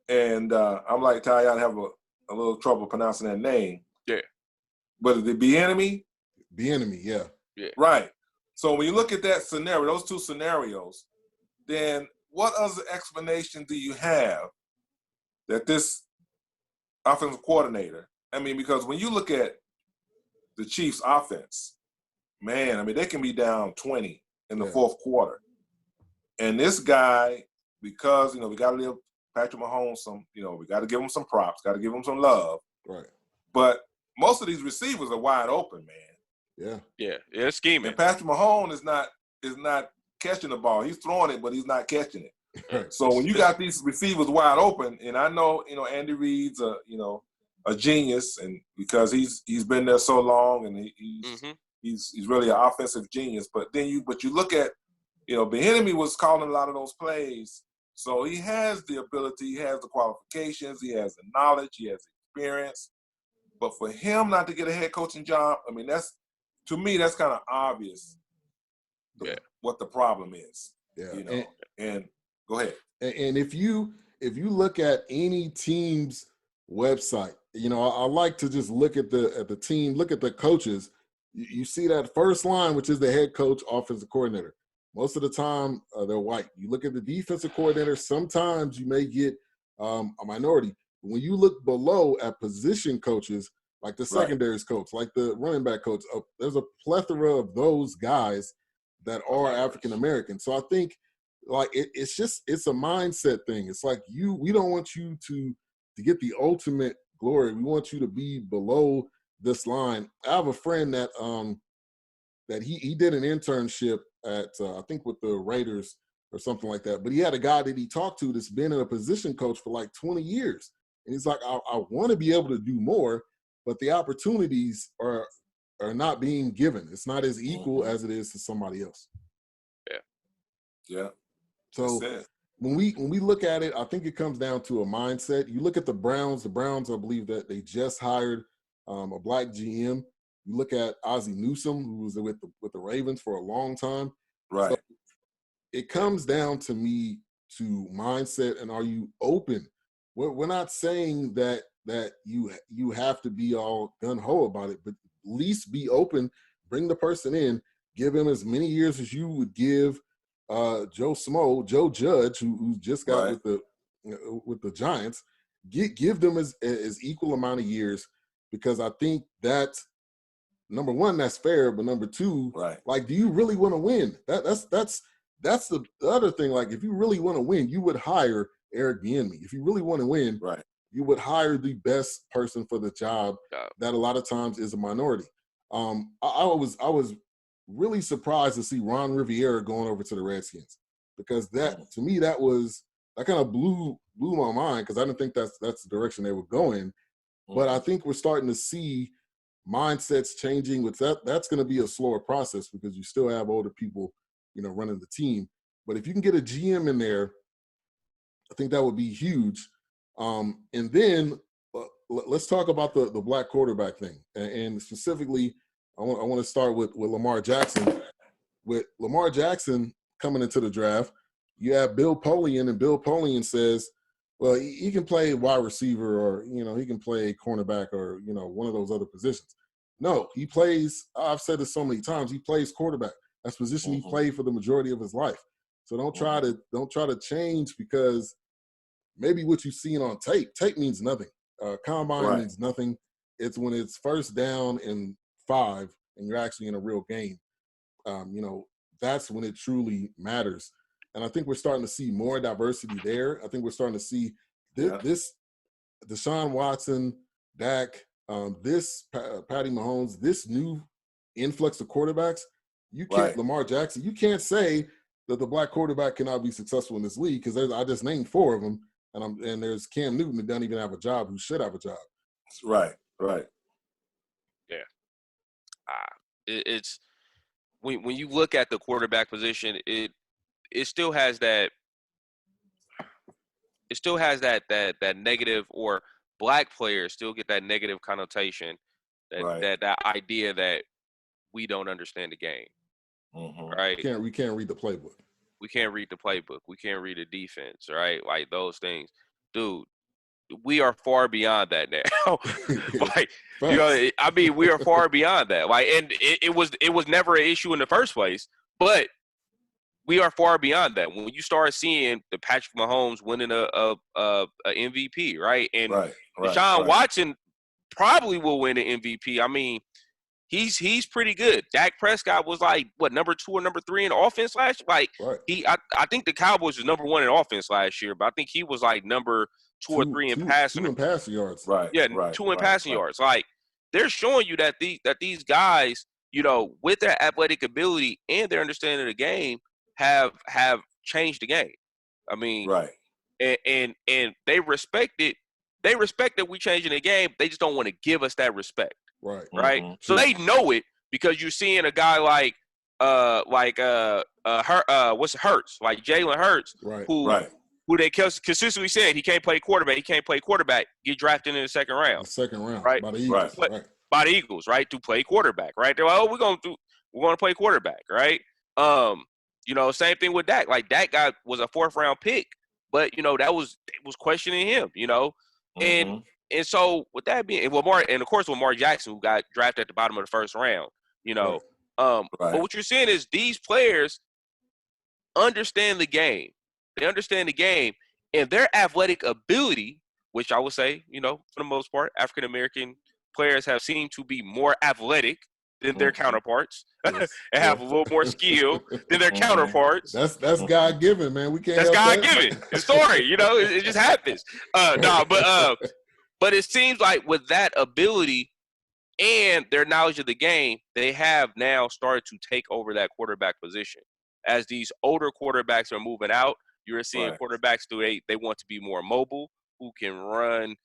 C: and I'm like Tyjun, I have a little trouble pronouncing that name.
B: Yeah,
C: but the Bieniemy,
A: yeah,
C: right. So when you look at that scenario, those two scenarios, then what other explanation do you have that this offensive coordinator, I mean, because when you look at the Chiefs' offense, man, I mean, they can be down 20 in the fourth quarter. And this guy, because, we got to give Patrick Mahomes we got to give him some props, got to give him some love.
A: Right.
C: But most of these receivers are wide open, man.
B: Yeah, scheming.
C: And Patrick Mahomes is not catching the ball. He's throwing it, but he's not catching it.
A: Right.
C: So when you got these receivers wide open, and I know Andy Reid's a genius, and because he's been there so long, and he's really an offensive genius. But then you look at Bieniemy was calling a lot of those plays, so he has the ability, he has the qualifications, he has the knowledge, he has the experience. But for him not to get a head coaching job, I mean, to me, that's kind of obvious what the problem is.
A: Yeah.
C: And Go ahead.
A: And if you look at any team's website, I like to just look at the team, look at the coaches. You see that first line, which is the head coach, offensive coordinator. Most of the time, they're white. You look at the defensive coordinator, sometimes you may get a minority. When you look below at position coaches, like the secondaries coach, like the running back coach, there's a plethora of those guys that are African American. So I think like it's a mindset thing. It's like we don't want you to get the ultimate glory. We want you to be below this line. I have a friend that he did an internship at I think with the Raiders or something like that. But he had a guy that he talked to that's been a position coach for like 20 years. And he's like, I want to be able to do more, but the opportunities are not being given. It's not as equal as it is to somebody else.
C: Yeah.
A: So when we look at it, I think it comes down to a mindset. You look at the Browns. The Browns, I believe that they just hired a black GM. You look at Ozzie Newsome, who was with the Ravens for a long time.
C: Right.
A: So it comes down to me to mindset, and are you open? We're not saying that you have to be all gung-ho about it, but at least be open. Bring the person in. Give him as many years as you would give Joe Judge, who just got with the Giants. Give them as equal amount of years, because I think that's number one, that's fair, but number two, like, do you really want to win? That's the other thing. Like, if you really want to win, you would hire Eric Bieniemy. If you really want to win, you would hire the best person for the job. That a lot of times is a minority. I was really surprised to see Ron Rivera going over to the Redskins, because that to me that kind of blew my mind, because I didn't think that's the direction they were going. But I think we're starting to see mindsets changing. With that's going to be a slower process, because you still have older people, running the team. But if you can get a GM in there, I think that would be huge. And then let's talk about the black quarterback thing, and specifically, I want to start with Lamar Jackson. With Lamar Jackson coming into the draft, you have Bill Polian, and Bill Polian says, well, he can play wide receiver, or, he can play cornerback, or, one of those other positions. No, he plays, I've said this so many times, he plays quarterback. That's the position he played for the majority of his life. So don't try to change, because maybe what you've seen on tape means nothing. Combine means nothing. It's when it's first down and 5 and you're actually in a real game, that's when it truly matters. And I think we're starting to see more diversity there. I think we're starting to see this Deshaun Watson, Dak, this Patty Mahomes, this new influx of quarterbacks. You can't Lamar Jackson. You can't say that the black quarterback cannot be successful in this league, because I just named 4 of them, and there's Cam Newton that doesn't even have a job, who should have a job.
C: Right.
B: Yeah. It's when you look at the quarterback position, it still has that. It still has that negative, or black players still get that negative connotation, that idea that we don't understand the game, right?
A: We can't read the playbook.
B: We can't read the playbook. We can't read the defense, right? Like those things, dude. We are far beyond that now. Like, we are far beyond that. Like, and it was never an issue in the first place, but we are far beyond that. When you start seeing the Patrick Mahomes winning a MVP, right? And Deshaun Watson probably will win an MVP. I mean, he's pretty good. Dak Prescott was like number 2 or number 3 in offense last year. Like I think the Cowboys was number 1 in offense last year, but I think he was like number 2 or 3 in passing.
A: 2 in passing yards.
B: 2 in passing yards. Like, they're showing you that these guys, with their athletic ability and their understanding of the game, have changed the game. I mean, and they respect it. They respect that we changing the game. They just don't want to give us that respect. Right. So they know it, because you're seeing a guy like Hurts, like Jalen Hurts, who they consistently said he can't play quarterback. He can't play quarterback. Get drafted in the second round.
A: Right? By the Eagles.
B: By the Eagles, right? To play quarterback, right? They're like, we're going to play quarterback, right? Same thing with Dak. Like Dak was a 4th-round pick, but that was questioning him. And
C: Mm-hmm.
B: and so with that being, of course with Mark Jackson, who got drafted at the bottom of the 1st round.
C: Right.
B: But what you're seeing is these players understand the game. They understand the game, and their athletic ability, which I would say, for the most part, African American players have seemed to be more athletic than their counterparts,
A: Yes.
B: and have a little more skill than their counterparts.
A: That's God given, man. We can't.
B: That's
A: help
B: God given. The story, it just happens. But it seems like with that ability and their knowledge of the game, they have now started to take over that quarterback position. As these older quarterbacks are moving out, you're seeing quarterbacks they want to be more mobile, who can run,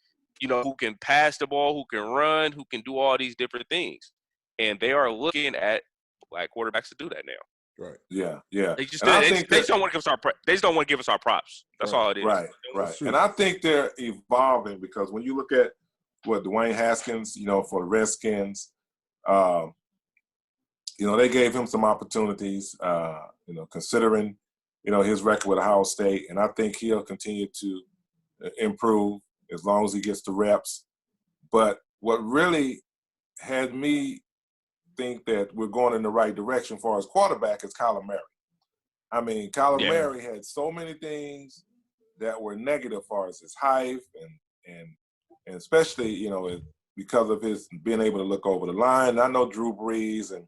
B: who can pass the ball, who can run, who can do all these different things. And they are looking at black quarterbacks to do that now.
A: Right.
C: Yeah.
B: They just don't want to give us they just don't want to give us our props. That's all it is.
C: Right. And I think they're evolving, because when you look at what Dwayne Haskins, for the Redskins, they gave him some opportunities, considering, his record with Ohio State. And I think he'll continue to improve as long as he gets the reps. But what really had me think that we're going in the right direction for his quarterback is Kyler Murray. I mean, Kyler Murray had so many things that were negative for his height and especially, because of his being able to look over the line. I know Drew Brees and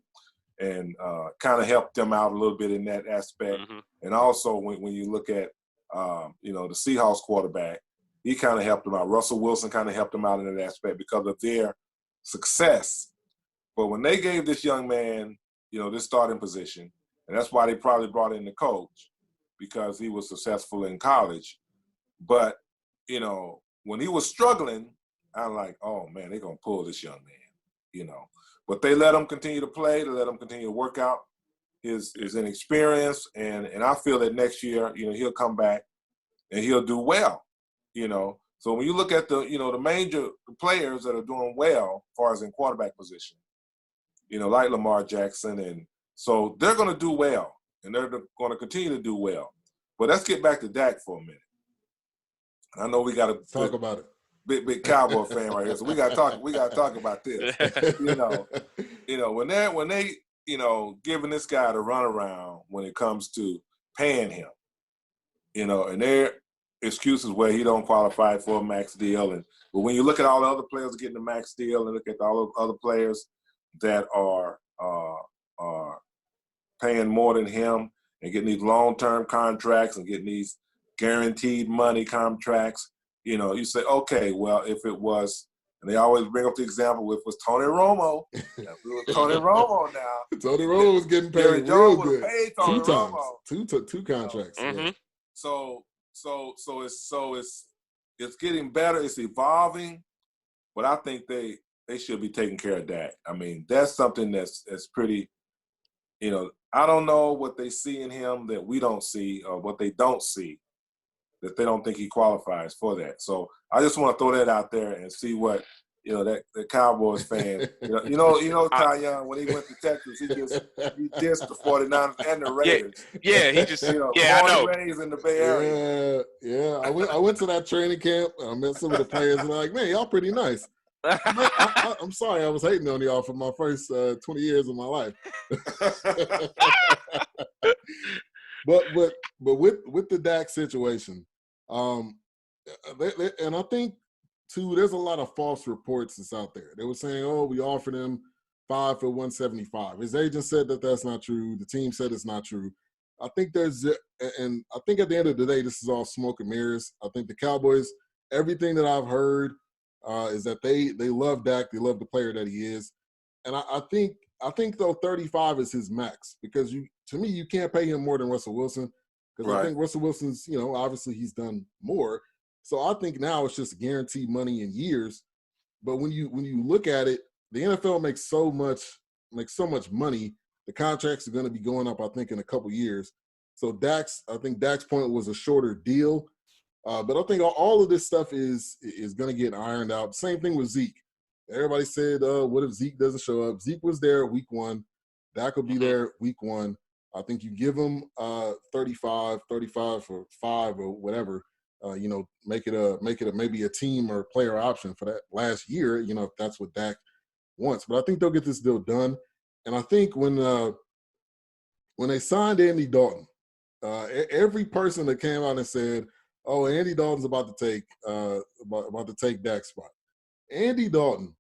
C: kind of helped them out a little bit in that aspect.
B: Mm-hmm.
C: And also when you look at, the Seahawks quarterback, he kind of helped them out. Russell Wilson kind of helped them out in that aspect because of their success. But when they gave this young man, this starting position, and that's why they probably brought in the coach, because he was successful in college. But, when he was struggling, I'm like, oh, man, they're going to pull this young man, But they let him continue to play. They let him continue to work out his inexperience. And I feel that next year, he'll come back and he'll do well, So when you look at the major players that are doing well as far as in quarterback position, like Lamar Jackson. And so they're going to do well, and they're going to continue to do well. But let's get back to Dak for a minute. I know we got to
A: talk about it.
C: Big Cowboy fan right here, so we got to talk about this. When they giving this guy the runaround when it comes to paying him, and their excuses where he don't qualify for a max deal, but when you look at all the other players getting the max deal, and look at all the other players that are paying more than him and getting these long-term contracts and getting these guaranteed money contracts, you say, okay, well, if it was, and they always bring up the example, if it was Tony Romo, if it was Tony Romo now.
A: Tony Romo was getting paid real good. Paid Tony Romo. Two contracts.
B: Mm-hmm.
A: Yeah.
C: So it's getting better. It's evolving, but I think they should be taking care of that. I mean, that's something that's pretty, I don't know what they see in him that we don't see, or what they don't see that they don't think he qualifies for that. So I just want to throw that out there and see what, that the Cowboys fan, Tyjun, when he went to Texas, he dissed the 49ers and the Raiders.
B: Yeah, he just, I know.
C: Raised in the Bay Area.
A: Yeah. I went to that training camp. I met some of the players, and they're like, man, y'all pretty nice. I'm sorry I was hating on y'all for my first 20 years of my life. but with the Dak situation, and I think too, there's a lot of false reports that's out there. They were saying, oh, we offered him 5 for 175. His agent said that that's not true. The team said it's not true. I think at the end of the day, this is all smoke and mirrors. I think the Cowboys, everything that I've heard is that they love Dak. They love the player that he is. And I think though 35 is his max, because to me, you can't pay him more than Russell Wilson, because I think Russell Wilson's, obviously he's done more. So I think now it's just guaranteed money in years. But when you look at it, the NFL makes so much money. The contracts are going to be going up, I think, in a couple years. So I think Dak's point was a shorter deal. But I think all of this stuff is going to get ironed out. Same thing with Zeke. Everybody said, what if Zeke doesn't show up? Zeke was there week 1. Dak will be there week 1. I think you give him 35 for 5 or whatever. Make it maybe a team or player option for that last year. If that's what Dak wants. But I think they'll get this deal done. And I think when they signed Andy Dalton, every person that came out and said, "Oh, Andy Dalton's about to take Dak's spot." Andy Dalton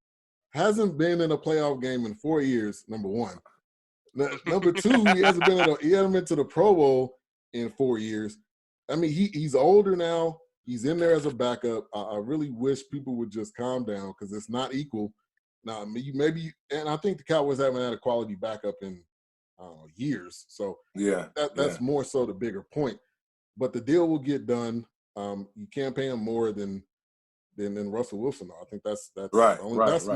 A: hasn't been in a playoff game in 4 years. Number one. Number two, he hasn't been to the Pro Bowl in 4 years. I mean, he's older now. He's in there as a backup. I really wish people would just calm down because it's not equal. Now, maybe, and I think the Cowboys haven't had a quality backup in years. So that's more so the bigger point. But the deal will get done. You can't pay him more than Russell Wilson. I think that's
C: right.
A: That's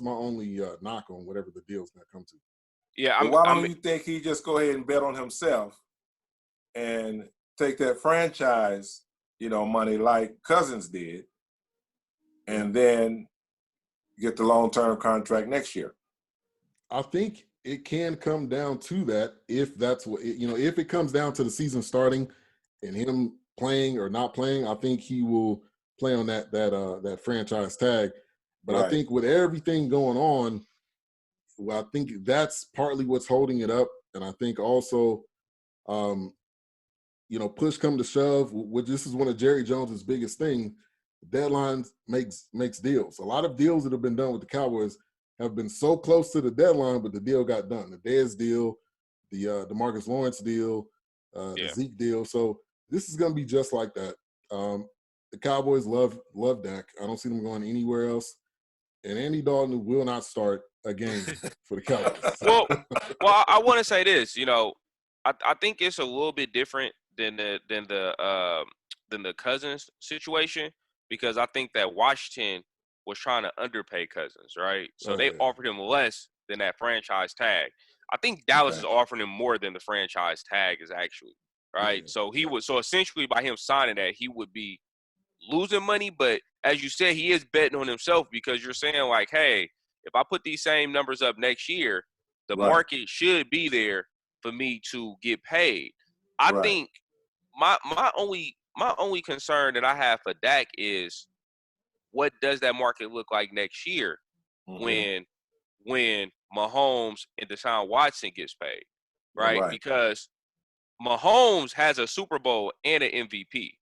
A: my only knock on whatever the deal's going to come to.
B: Yeah,
C: why don't you think he just go ahead and bet on himself and take that franchise, money like Cousins did, and then get the long-term contract next year?
A: I think it can come down to that if that's what if it comes down to the season starting and him playing or not playing. I think he will play on that franchise tag. But I think with everything going on, well, I think that's partly what's holding it up. And I think also, push come to shove, which this is one of Jerry Jones's biggest things, deadlines makes deals. A lot of deals that have been done with the Cowboys have been so close to the deadline, but the deal got done. The Dez deal, the DeMarcus Lawrence deal, the Zeke deal. So this is going to be just like that. The Cowboys love Dak. I don't see them going anywhere else. And Andy Dalton will not start a game for the Cowboys.
B: Well, I want to say this. I think it's a little bit different than the Cousins situation, because I think that Washington was trying to underpay Cousins, right? So they offered him less than that franchise tag. I think Dallas is offering him more than the franchise tag is actually, right? Yeah. So essentially by him signing that, he would be losing money, but as you said, he is betting on himself, because you're saying like, hey, if I put these same numbers up next year, the market should be there for me to get paid. I think my only concern that I have for Dak is, what does that market look like next year when Mahomes and Deshaun Watson gets paid, right? Because Mahomes has a Super Bowl and an MVP.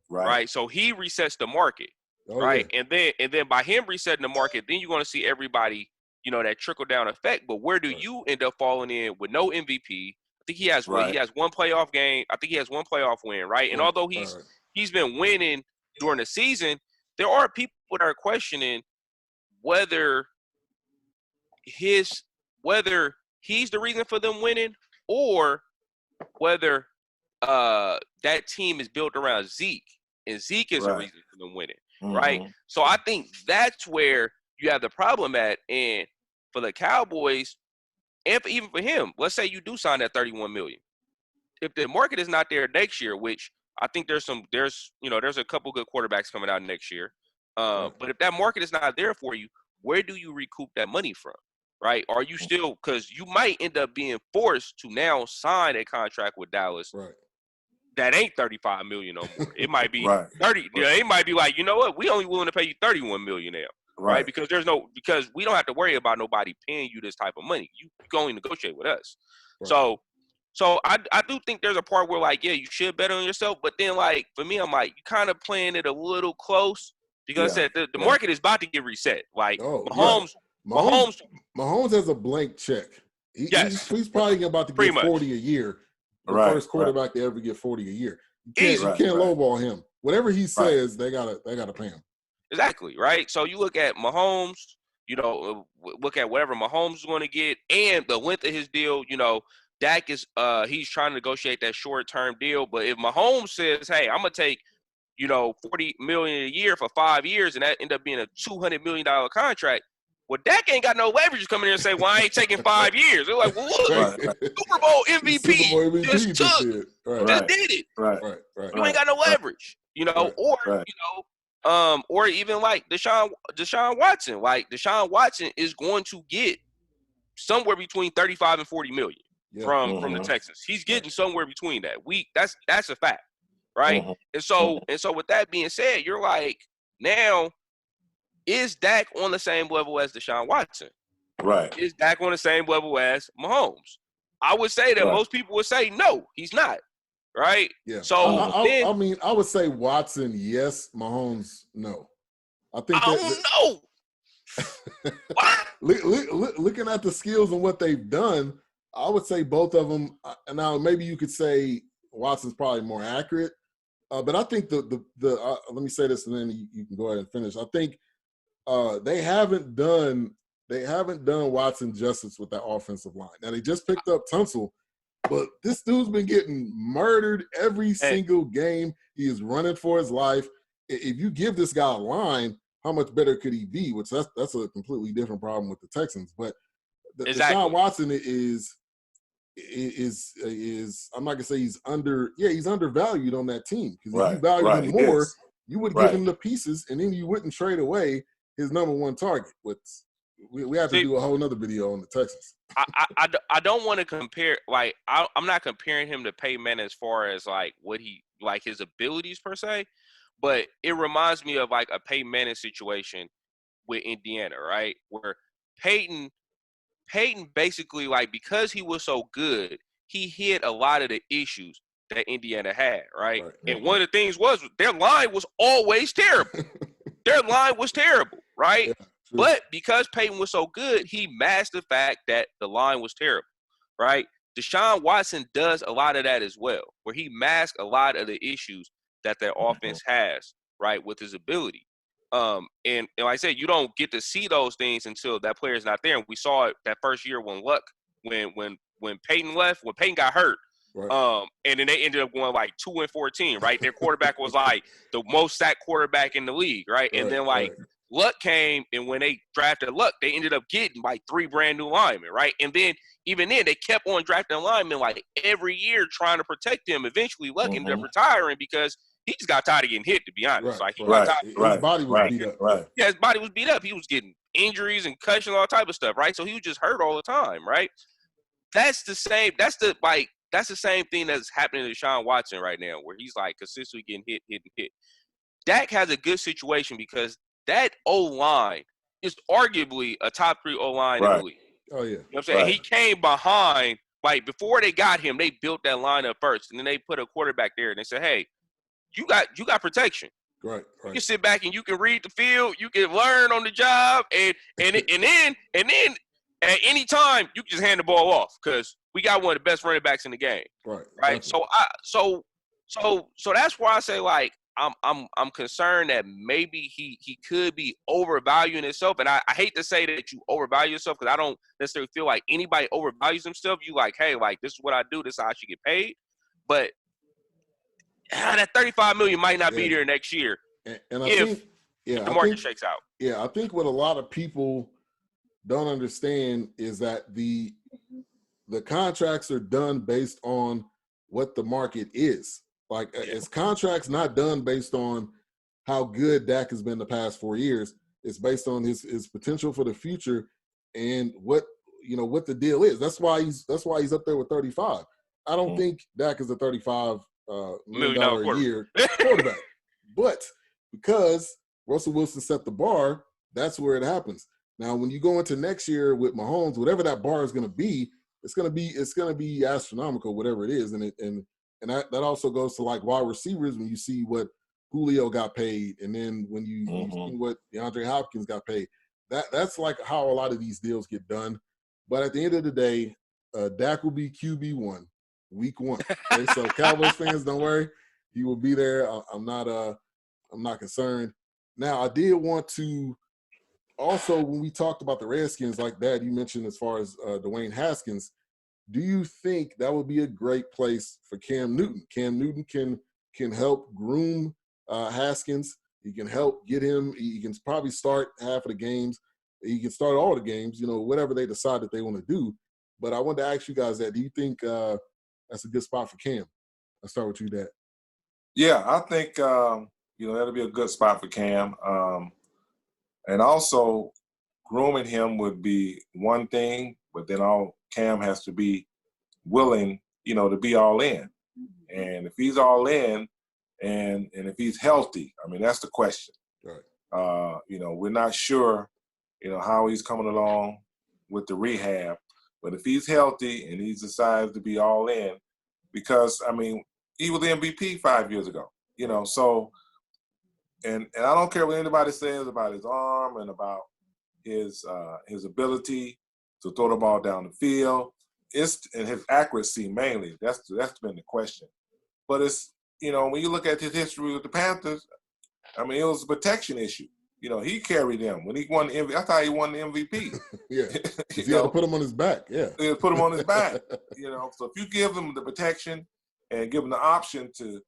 B: Right. So he resets the market. Right. Yeah. And then by him resetting the market, then you're going to see everybody, that trickle down effect. But where do you end up falling in with no MVP? I think he has he has one playoff game. I think he has one playoff win. Right. And although he's been winning during the season, there are people that are questioning whether he's the reason for them winning, or whether that team is built around Zeke. And Zeke is a reason for them winning, right? So I think that's where you have the problem at. And for the Cowboys, and even for him, let's say you do sign that $31 million. If the market is not there next year, which I think there's a couple good quarterbacks coming out next year. But if that market is not there for you, where do you recoup that money from, right? Are you still, because you might end up being forced to now sign a contract with Dallas.
A: Right.
B: That ain't $35 million no more. It might be 30. Yeah, it might be like, you know what? We only willing to pay you $31 million now, right? Because because we don't have to worry about nobody paying you this type of money. You can only negotiate with us. Right. So I do think there's a part where like, yeah, you should bet on yourself, but then like for me, I'm like, you kind of playing it a little close, because I said the market is about to get reset. Like Mahomes
A: has a blank check. He's probably about to get 40 a year. The first quarterback to ever get 40 a year. You can't lowball him. Whatever he says, they gotta pay him.
B: Exactly, right? So you look at Mahomes, look at whatever Mahomes is going to get and the length of his deal. Dak is he's trying to negotiate that short-term deal. But if Mahomes says, hey, I'm gonna take, $40 million a year for 5 years, and that end up being a $200 million contract, well, Dak ain't got no leverage to come in here and say, well, I ain't taking 5 years. They're like, well, look, Super Bowl MVP just did it.
A: Right.
B: You ain't got no leverage, or even like Deshaun Watson. Like Deshaun Watson is going to get somewhere between 35 and 40 million. from the Texans. He's getting somewhere between that. That's a fact, right? And so with that being said, you're like, now, is Dak on the same level as Deshaun Watson?
C: Right.
B: Is Dak on the same level as Mahomes? I would say that most people would say no, he's not. Right?
A: Yeah.
B: So
A: I mean, I would say Watson, yes. Mahomes, no. I think
B: I don't know.
A: Looking at the skills and what they've done, I would say both of them. Now, maybe you could say Watson's probably more accurate, but I think the let me say this and then you can go ahead and finish. I think they haven't done Watson justice with that offensive line. Now they just picked up Tunsil, but this dude's been getting murdered every single game. He is running for his life. If you give this guy a line, how much better could he be? Which that's a completely different problem with the Texans. But Deshaun Watson is I'm not gonna say he's undervalued on that team, because if you value him more, you would give him the pieces, and then you wouldn't trade away his number one target. We have to do a whole nother video on the Texans.
B: I don't want to compare. Like, I'm not comparing him to Peyton Manning as far as like what he like his abilities per se, but it reminds me of like a Peyton Manning situation with Indiana, right? Where Peyton basically, like, because he was so good, he hid a lot of the issues that Indiana had, right? And one of the things was their line was always terrible. Their line was terrible, right? Yeah. But because Peyton was so good, he masked the fact that the line was terrible, right? Deshaun Watson does a lot of that as well, where he masks a lot of the issues that their offense has, right, with his ability. And like I said, you don't get to see those things until that player is not there. And we saw it that first year when Peyton left, when Peyton got hurt. Right. And then they ended up going like 2-14, right? Their quarterback was like the most sacked quarterback in the league, right? And then Luck came, and when they drafted Luck, they ended up getting like 3 brand new linemen, right? And then even then, they kept on drafting linemen like every year trying to protect them. Eventually, Luck ended up retiring because he just got tired of getting hit, to be honest. Like, he got tired.
A: His body was beat up. Right.
B: Yeah, his body was beat up. He was getting injuries and concussions, all type of stuff, right? So he was just hurt all the time, right? That's the same thing that's happening to Deshaun Watson right now, where he's like consistently getting hit. Dak has a good situation because that O-line is arguably a top 3 O-line in the league.
A: Oh, yeah.
B: You know what I'm saying? He came behind, like, before they got him, they built that line up first, and then they put a quarterback there, and they said, hey, you got protection.
A: Right.
B: You can sit back and you can read the field, you can learn on the job, and then at any time you can just hand the ball off because we got one of the best running backs in the game. Right. Definitely. So that's why I say, like, I'm concerned that maybe he could be overvaluing himself, and I hate to say that you overvalue yourself because I don't necessarily feel like anybody overvalues himself. You like, hey, like, this is what I do, this is how I should get paid, but that $35 million might not be there next year,
A: and I think
B: the market shakes out.
A: Yeah, I think what a lot of people don't understand is that the contracts are done based on what the market is. Like, it's contracts not done based on how good Dak has been the past 4 years. It's based on his potential for the future and what the deal is. That's why he's up there with 35. I don't think Dak is a $35 million a year quarterback, but because Russell Wilson set the bar, that's where it happens. Now, when you go into next year with Mahomes, whatever that bar is going to be, it's going to be astronomical, whatever it is, and that also goes to like wide receivers. When you see what Julio got paid, and then when you see what DeAndre Hopkins got paid, that's like how a lot of these deals get done. But at the end of the day, Dak will be QB1 week 1. Okay? So Cowboys fans, don't worry, he will be there. I'm not concerned. Now, I did want to also, when we talked about the Redskins like that, you mentioned as far as Dwayne Haskins, do you think that would be a great place for Cam Newton? Cam Newton can help groom Haskins. He can help get him. He can probably start half of the games. He can start all the games, whatever they decide that they want to do. But I wanted to ask you guys that. Do you think that's a good spot for Cam? I'll start with you, Dad.
C: Yeah, I think, that'll be a good spot for Cam. And also, grooming him would be one thing, but then Cam has to be willing, to be all in. And if he's all in, and if he's healthy, I mean, that's the question.
A: Right.
C: We're not sure, how he's coming along with the rehab, but if he's healthy and he's decided to be all in, because I mean, he was the MVP 5 years ago, so, and I don't care what anybody says about his arm and about his ability to throw the ball down the field. And his accuracy mainly. That's been the question. But it's, when you look at his history with the Panthers, I mean, it was a protection issue. He carried them when he won the MVP. That's how he won the MVP.
A: Yeah, he had to put him on his back. Yeah,
C: he had to put him on his back. So if you give him the protection and give him the option to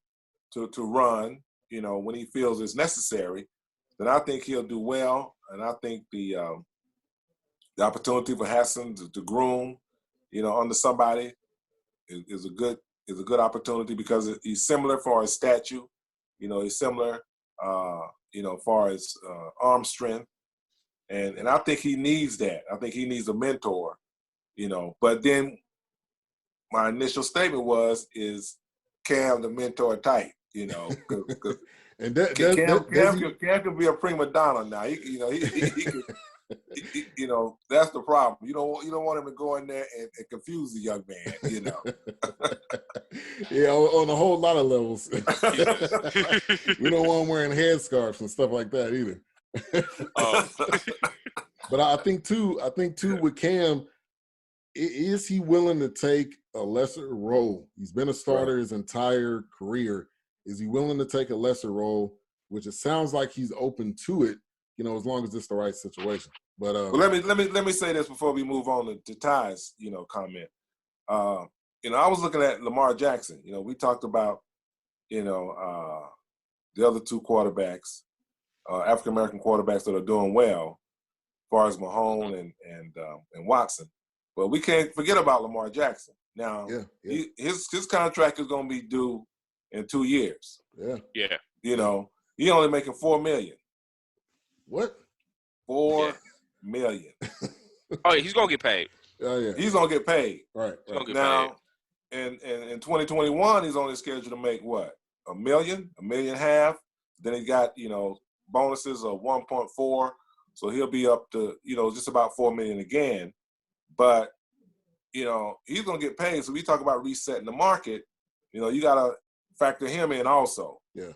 C: run, when he feels it's necessary, then I think he'll do well. And I think the opportunity for Hassan to groom, under somebody is a good opportunity, because he's similar for his stature. He's similar, far as arm strength. And I think he needs that. I think he needs a mentor, But then my initial statement is Cam the mentor type, Cause
A: and
C: Cam can be a prima donna now. He can, that's the problem. You don't want him to go in there and confuse the young man,
A: Yeah, on a whole lot of levels. We don't want him wearing headscarves and stuff like that either. But I think too with Cam, is he willing to take a lesser role? He's been a starter his entire career. Is he willing to take a lesser role? Which it sounds like he's open to it, as long as it's the right situation. But
C: well, let me say this before we move on to Ty's, comment. I was looking at Lamar Jackson. We talked about, the other two quarterbacks, African American quarterbacks that are doing well, as far as Mahomes and Watson. But we can't forget about Lamar Jackson. Now, his contract is going to be due in 2 years.
B: Yeah.
C: He only making $4 million.
A: What?
C: $4 million.
B: Oh, yeah, he's gonna get paid.
A: Oh yeah,
C: he's gonna get paid.
A: Right.
B: He's gonna get
C: Now, in 2021, he's only scheduled to make what? $1 million, $1.5 million. Then he got bonuses of 1.4, so he'll be up to just about $4 million again. But he's gonna get paid. So we talk about resetting the market. You gotta factor him in also.
A: Yeah.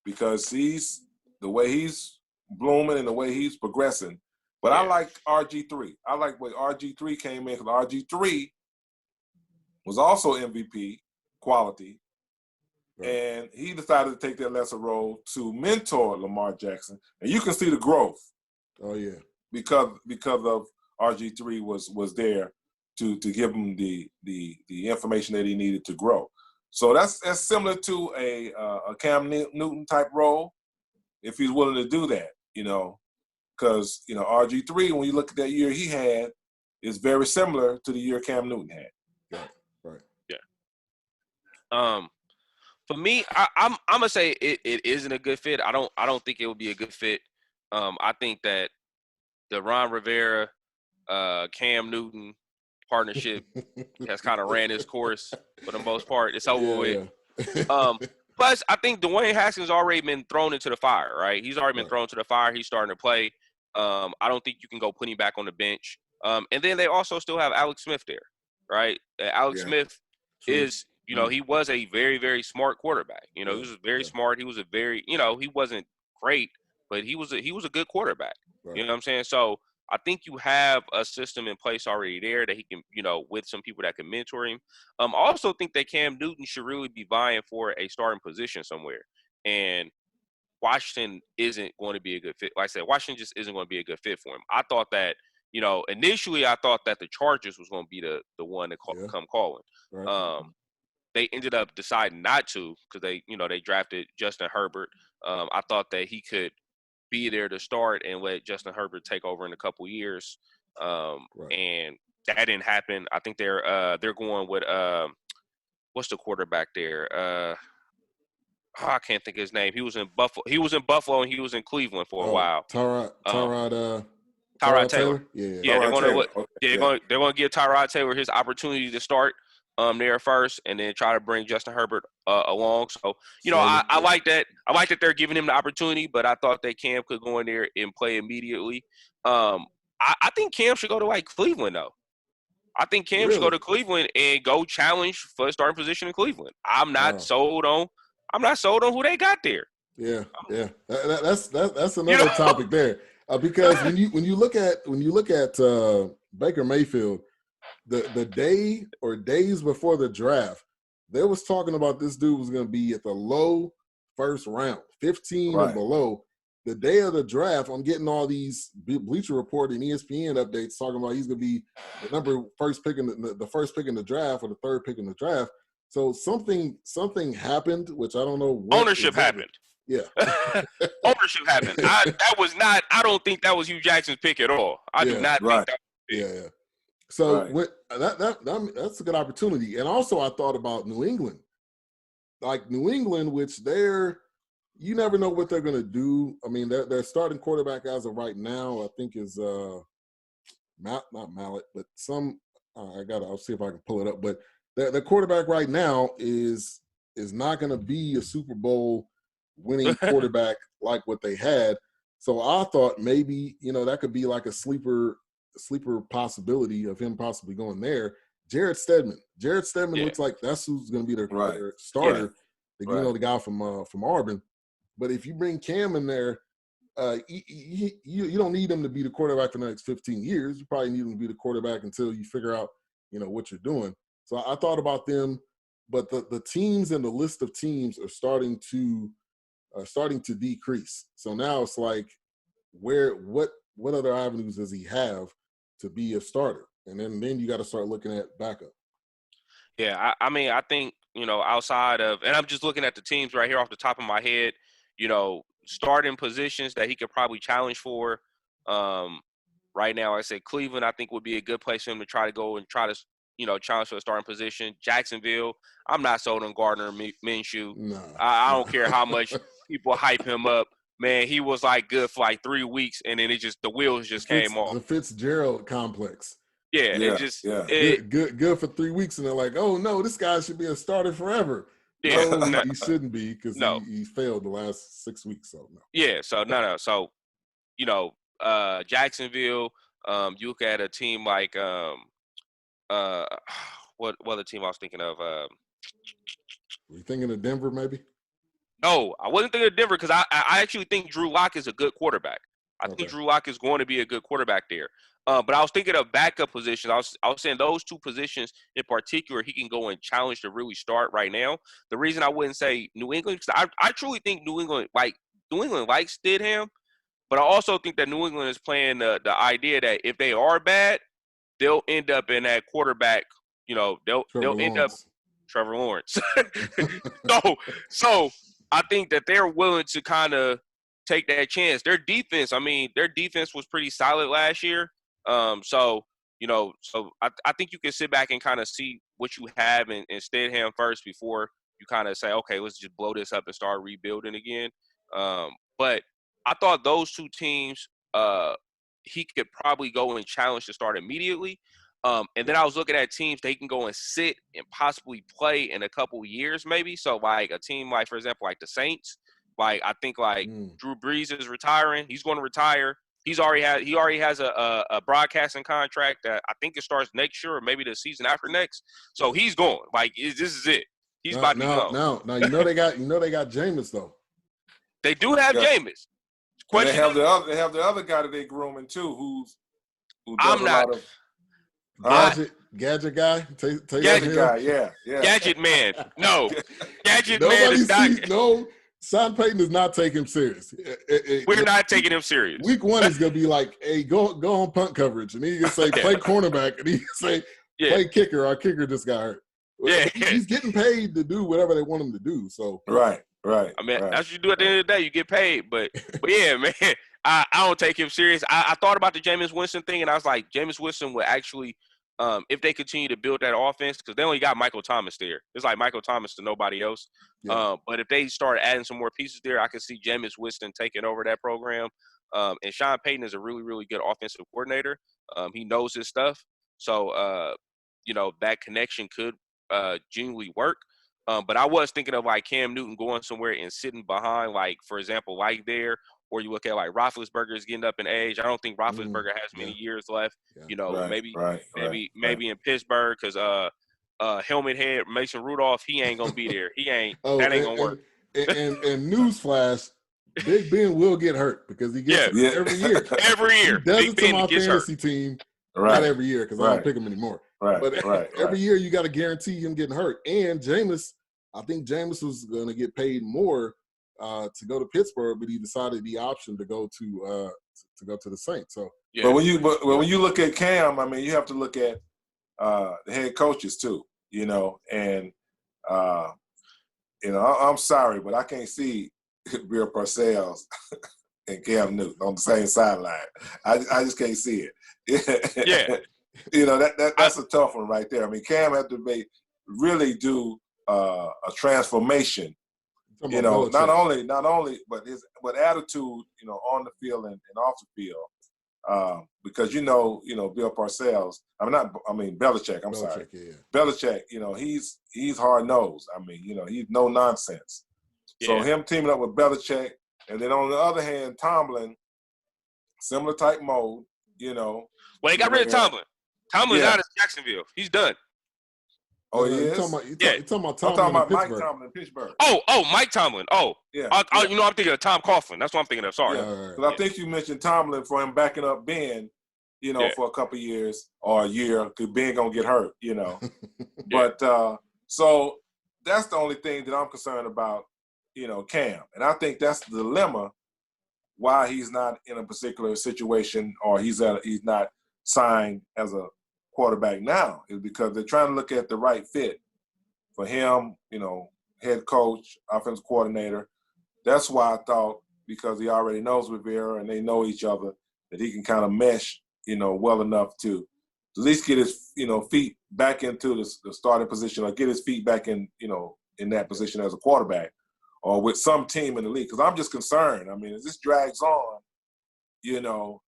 C: Because the way he's blooming and the way he's progressing. But I like RG3. I like what RG3 came in, because RG3 was also MVP quality. Right. And he decided to take that lesser role to mentor Lamar Jackson. And you can see the growth.
A: Oh yeah.
C: Because of RG3 was there to give him the information that he needed to grow. So that's similar to a Cam Newton type role, if he's willing to do that, because RG3, when you look at that year he had, is very similar to the year Cam Newton had.
A: Right.
B: Yeah. For me, I'm gonna say it isn't a good fit. I don't think it would be a good fit. I think that the Ron Rivera, Cam Newton partnership has kind of ran its course for the most part. It's over with. Plus, I think Dwayne Haskins already been thrown into the fire, right? He's already been thrown to the fire. He's starting to play. I don't think you can go put him back on the bench. And then they also still have Alex Smith there, right? Alex Smith is, he was a very, very smart quarterback. He was very smart. He was a very, he wasn't great, but he was a good quarterback. Right. You know what I'm saying? So I think you have a system in place already there that he can, with some people that can mentor him. I also think that Cam Newton should really be vying for a starting position somewhere. And Washington isn't going to be a good fit. Like I said, Washington just isn't going to be a good fit for him. I thought that, initially I thought that the Chargers was going to be the one to come calling. Right. They ended up deciding not to, because they drafted Justin Herbert. I thought that he could be there to start and let Justin Herbert take over in a couple years. And that didn't happen. I think they're going with what's the quarterback there? I can't think of his name. He was in Buffalo. He was in Buffalo and he was in Cleveland for a while.
A: Tyrod
B: Taylor. Yeah, they're going to give Tyrod Taylor his opportunity to start. there first, and then try to bring Justin Herbert along. So, I like that. I like that they're giving him the opportunity, but I thought that Cam could go in there and play immediately. I think Cam should go to like Cleveland though. I think Cam should go to Cleveland and go challenge for a starting position in Cleveland. I'm not sold on who they got there.
A: Yeah. That's another topic there, because when you look at Baker Mayfield, the day or days before the draft, they was talking about this dude was going to be at the low first round, 15 or below. The day of the draft, I'm getting all these Bleacher Report and ESPN updates talking about he's going to be the first pick in the first pick in the draft or the third pick in the draft. So something happened, which I don't know.
B: Ownership happened.
A: Yeah.
B: Ownership happened. I don't think that was Hugh Jackson's pick at all. I do not think that was his pick.
A: Yeah. So that's a good opportunity. And also I thought about New England. Like New England, which you never know what they're going to do. I mean, their starting quarterback as of right now, I think is not Mallet, but I'll see if I can pull it up. But the quarterback right now is not going to be a Super Bowl winning quarterback like what they had. So I thought maybe, that could be like a sleeper possibility of him possibly going there. Jared Stedman looks like that's who's going to be their starter. Yeah. The guy from Auburn. But if you bring Cam in there, you don't need him to be the quarterback for the next 15 years. You probably need him to be the quarterback until you figure out, what you're doing. So I thought about them, but the teams and the list of teams are starting to decrease. So now it's like, what other avenues does he have to be a starter? And then you got to start looking at backup.
B: Yeah, I mean, I think, outside of, and I'm just looking at the teams right here off the top of my head, starting positions that he could probably challenge for. Right now, I said Cleveland, I think, would be a good place for him to try to go and try to, challenge for a starting position. Jacksonville, I'm not sold on Gardner Minshew.
A: No.
B: I don't care how much people hype him up. Man, he was like good for like 3 weeks, and then the wheels just came off.
A: The Fitzgerald complex.
B: Yeah,
A: Good for 3 weeks, and they're like, oh no, this guy should be a starter forever.
B: Yeah,
A: no, he shouldn't be because he failed the last 6 weeks. So no.
B: Yeah, so no. So, Jacksonville, you look at a team like what other team I was thinking of?
A: Were you thinking of Denver, maybe?
B: No, I wasn't thinking of Denver because I actually think Drew Lock is a good quarterback. I think Drew Lock is going to be a good quarterback there. But I was thinking of backup positions. I was saying those two positions in particular, he can go and challenge to really start right now. The reason I wouldn't say New England, because I truly think New England likes Stidham, but I also think that New England is playing the idea that if they are bad, they'll end up in that quarterback. They'll end up Trevor Lawrence. So I think that they're willing to kind of take that chance. Their defense was pretty solid last year. So I think you can sit back and kind of see what you have in Stidham first before you kind of say, okay, let's just blow this up and start rebuilding again. But I thought those two teams, he could probably go and challenge to start immediately. And then I was looking at teams they can go and sit and possibly play in a couple years maybe. So like a team like, for example, like the Saints, like I think like Drew Brees is retiring. He's going to retire. He already has a broadcasting contract that I think it starts next year or maybe the season after next. So he's going. Like this is it. He's about to go.
A: Now they got Jameis though.
B: They do have Jameis.
C: They have the other guy that they grooming too, who does a lot of
A: gadget guy.
C: Gadget guy, yeah.
B: Gadget man. No. Gadget man is not.
A: No. Sean Payton does not take him serious.
B: We're not taking him serious.
A: Week 1 is going to be like, hey, go on punt coverage. And he can say, play cornerback. And he can say, play kicker. Our kicker just got hurt.
B: Yeah.
A: He's getting paid to do whatever they want him to do. So
C: Right.
B: I mean, that's what you do at the end of the day. You get paid. But yeah, man, I don't take him serious. I thought about the Jameis Winston thing, and I was like, Jameis Winston would actually if they continue to build that offense, because they only got Michael Thomas there. It's like Michael Thomas to nobody else. Yeah. But if they start adding some more pieces there, I can see Jameis Winston taking over that program. And Sean Payton is a really, really good offensive coordinator. He knows his stuff. So, that connection could genuinely work. But I was thinking of like Cam Newton going somewhere and sitting behind, like for example, like there, or you look at like Roethlisberger is getting up in age. I don't think Roethlisberger has many years left.
A: Yeah.
B: You know,
C: Right,
B: maybe in Pittsburgh, because helmet head Mason Rudolph, he ain't gonna be there. That ain't gonna work.
A: And newsflash, Big Ben will get hurt because he gets hurt every year.
B: Every year.
A: He does
B: Big
A: it to
B: Ben
A: my
B: gets
A: fantasy
B: hurt.
A: team.
C: Right.
A: Not every year because I don't pick him anymore. But every year you got to guarantee him getting hurt. And Jameis, I think Jameis was going to get paid more to go to Pittsburgh, but he decided the option to go to the Saints. So,
C: but when you look at Cam, I mean, you have to look at the head coaches too. You know, and I'm sorry, but I can't see Bill Parcells and Cam Newton on the same sideline. I just can't see it.
B: Yeah.
C: You know, that's a tough one right there. I mean, Cam had to really do a transformation. You know, not only, but but attitude, you know, on the field and off the field. Because Bill Parcells. Belichick. Sorry,
A: yeah.
C: Belichick. You know, he's hard nosed. I mean, you know, he's no nonsense.
B: Yeah.
C: So him teaming up with Belichick, and then on the other hand, Tomlin, similar type mode. You know.
B: Well, they got rid of Tomlin. Tomlin's out of Jacksonville. He's done.
C: Oh, he is?
A: You're talking about Tomlin.
C: I'm talking about
A: Mike
C: Tomlin in Pittsburgh.
B: Oh, Mike Tomlin. Oh,
C: yeah.
B: I'm thinking of Tom Coughlin. That's what I'm thinking of. Sorry.
C: Because I think you mentioned Tomlin for him backing up Ben, you know, for a couple of years or a year, because Ben gonna get hurt, you know. But so that's the only thing that I'm concerned about, you know, Cam, and I think that's the dilemma why he's not in a particular situation or he's not signed as a quarterback now, is because they're trying to look at the right fit for him, you know, head coach, offensive coordinator. That's why I thought, because he already knows Rivera and they know each other, that he can kind of mesh, you know, well enough to at least get his, you know, feet back into the starting position, or get his feet back in, you know, in that position as a quarterback or with some team in the league. Because I'm just concerned. I mean, as this drags on, you know,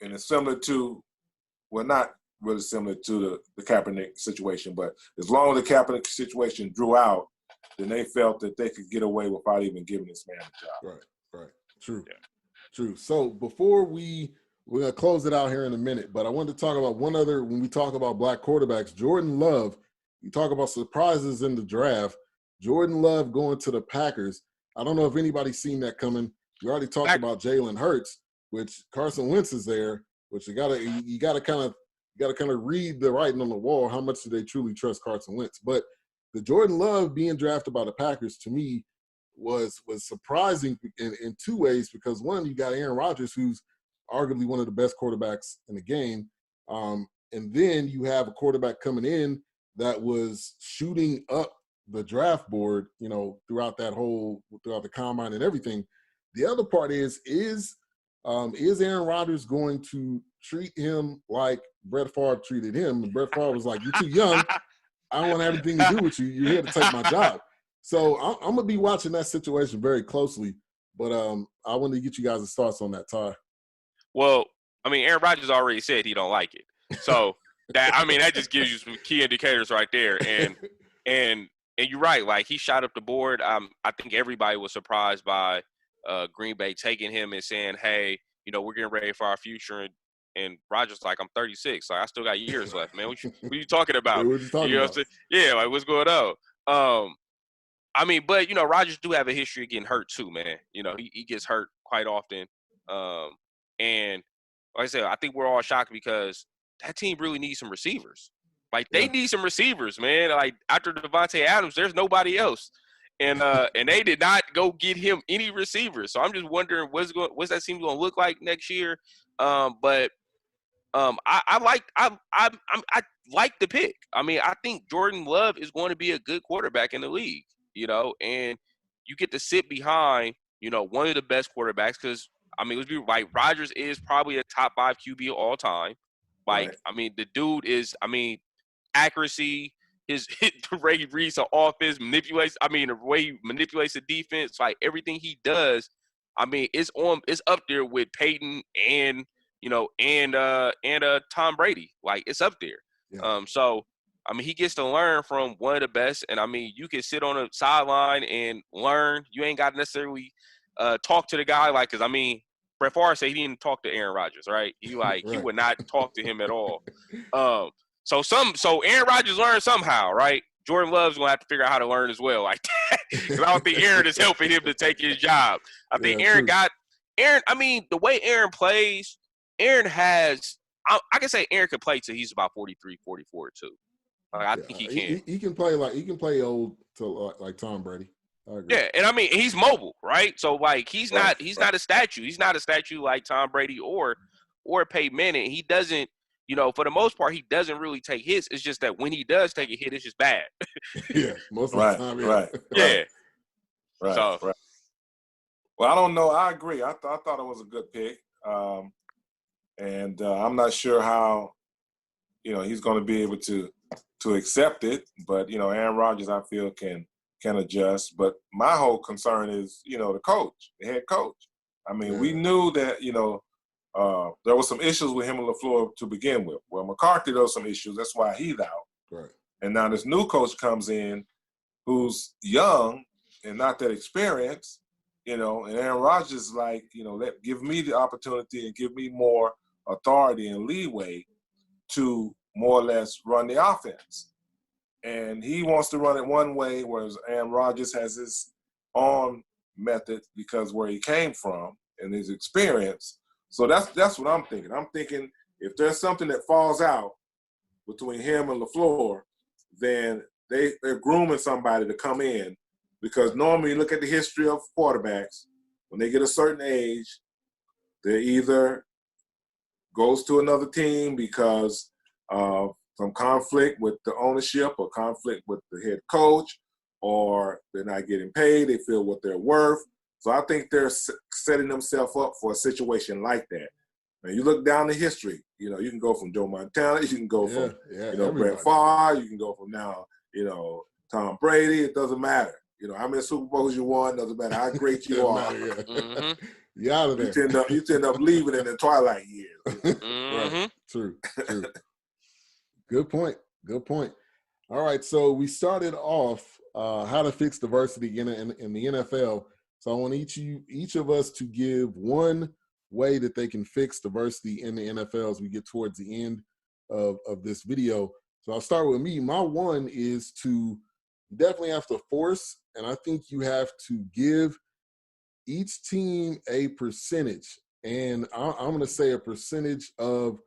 C: and it's similar to, well, not really similar to the Kaepernick situation, but as long as the Kaepernick situation drew out, then they felt that they could get away without even giving this man a job.
A: Right. True. So before we're going to close it out here in a minute, but I wanted to talk about one other, when we talk about black quarterbacks, Jordan Love, you talk about surprises in the draft, Jordan Love going to the Packers. I don't know if anybody's seen that coming. We already talked about Jalen Hurts, which Carson Wentz is there, which you gotta kind of read the writing on the wall. How much do they truly trust Carson Wentz? But the Jordan Love being drafted by the Packers, to me, was surprising in two ways, because one, you got Aaron Rodgers, who's arguably one of the best quarterbacks in the game, and then you have a quarterback coming in that was shooting up the draft board, you know, throughout the combine and everything. The other part is Aaron Rodgers going to treat him like Brett Favre treated him? And Brett Favre was like, "You're too young. I don't want anything to do with you. You're here to take my job." So I'm gonna be watching that situation very closely. But I wanted to get you guys' thoughts on that, Ty.
B: Well, I mean, Aaron Rodgers already said he don't like it. So that just gives you some key indicators right there. And you're right. Like, he shot up the board. I think everybody was surprised by Green Bay taking him and saying, "Hey, you know, we're getting ready for our future." And Rodgers like, "I'm 36. Like, I still got years left, man. What you talking about?"
A: What you talking about?
B: What I'm saying? Yeah, like, what's going on? I mean, but, you know, Rodgers do have a history of getting hurt too, man. You know, he gets hurt quite often. And like I said, I think we're all shocked because that team really needs some receivers. Like, they need some receivers, man. Like, after Devontae Adams, there's nobody else. And they did not go get him any receivers. So I'm just wondering what's that team going to look like next year. But I like the pick. I mean, I think Jordan Love is going to be a good quarterback in the league, you know, and you get to sit behind, you know, one of the best quarterbacks, because, I mean, let's be like, Rodgers is probably a top 5 QB of all time. Like, right. I mean, the dude is, I mean, accuracy, the way he reads the offense, the way he manipulates the defense, like everything he does, I mean, it's up there with Peyton and, you know, and Tom Brady. Like, it's up there. Yeah. So I mean, he gets to learn from one of the best. And, I mean, you can sit on the sideline and learn. You ain't got to necessarily talk to the guy. Like, because, I mean, Brett Favre said he didn't talk to Aaron Rodgers, right? He would not talk to him at all. So Aaron Rodgers learned somehow, right? Jordan Love's going to have to figure out how to learn as well like that. Because I don't think Aaron is helping him to take his job. I think Aaron, I mean, the way Aaron plays, Aaron has – I can say Aaron could play till he's about 43, 44 too. Like, I think he can.
A: He can play old to like Tom Brady. I agree.
B: Yeah, and I mean he's mobile, right? So like he's not a statue. He's not a statue like Tom Brady or Peyton Manning. He doesn't, for the most part, he doesn't really take hits. It's just that when he does take a hit, it's just bad.
A: Yeah, most of the time.
B: Yeah.
C: Right. Well, I don't know. I agree. I thought it was a good pick, and I'm not sure how he's going to be able to accept it. But Aaron Rodgers, I feel can adjust. But my whole concern is the coach, the head coach. I mean, we knew that there was some issues with him and LaFleur to begin with. Well, McCarthy, there was some issues. That's why he's out.
A: Right. And
C: now this new coach comes in who's young and not that experienced, and Aaron Rodgers is like, give me the opportunity and give me more authority and leeway to more or less run the offense. And he wants to run it one way, whereas Aaron Rodgers has his own method because where he came from and his experience. So that's what I'm thinking. I'm thinking if there's something that falls out between him and LaFleur, then they're grooming somebody to come in, because normally you look at the history of quarterbacks, when they get a certain age, they either goes to another team because of some conflict with the ownership or conflict with the head coach, or they're not getting paid, they feel what they're worth. So I think they're setting themselves up for a situation like that. Now, you look down the history, you can go from Joe Montana, you can go from, Brett Favre, you can go from now, Tom Brady. It doesn't matter. How many Super Bowls you won, doesn't matter how great you are.
A: You out of there.
C: You end up leaving in the twilight years.
A: Right. True. Good point. All right, so we started off how to fix diversity in the NFL. So I want each of us to give one way that they can fix diversity in the NFL as we get towards the end of this video. So I'll start with me. My one is to definitely have to force, and I think you have to give each team a percentage. And I'm going to say a percentage of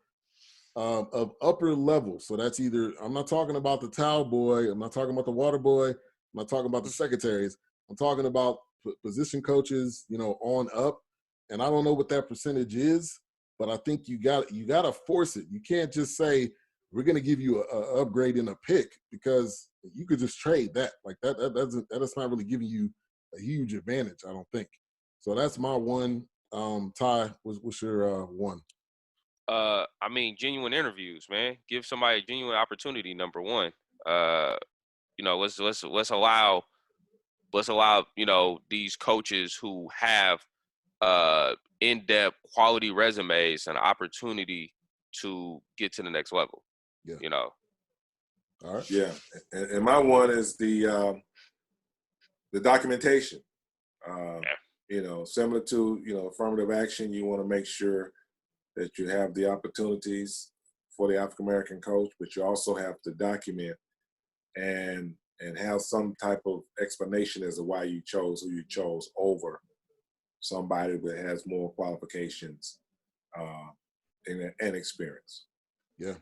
A: upper level. So that's either, I'm not talking about the towel boy, I'm not talking about the water boy, I'm not talking about the secretaries. I'm talking about position coaches, on up. And I don't know what that percentage is, but I think you got to force it. You can't just say we're going to give you a upgrade in a pick, because you could just trade that. Like that's not really giving you a huge advantage, I don't think. So that's my one. Ty, what's your one?
B: I mean, genuine interviews, man. Give somebody a genuine opportunity. Number one. Let's allow these coaches who have in-depth quality resumes an opportunity to get to the next level.
A: Yeah. All right.
C: Yeah, and my one is the documentation. Similar to affirmative action, you want to make sure that you have the opportunities for the African American coach, but you also have to document and have some type of explanation as to why you chose who you chose over somebody that has more qualifications and experience.
A: Yeah.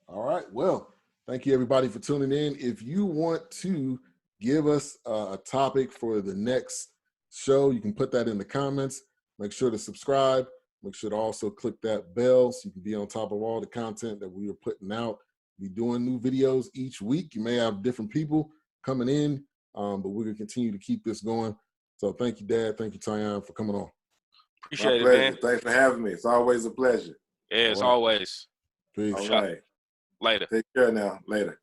A: All right. Well, thank you everybody for tuning in. If you want to give us a topic for the next show, you can put that in the comments. Make sure to subscribe. Make sure to also click that bell so you can be on top of all the content that we are putting out. We're doing new videos each week. You may have different people coming in, but we're going to continue to keep this going. So thank you, Dad. Thank you, Tyjun, for coming on.
B: Appreciate it, man.
C: Thanks for having me. It's always a pleasure.
B: Yeah, it's always.
A: Peace.
C: All right.
B: Later.
C: Take care now. Later.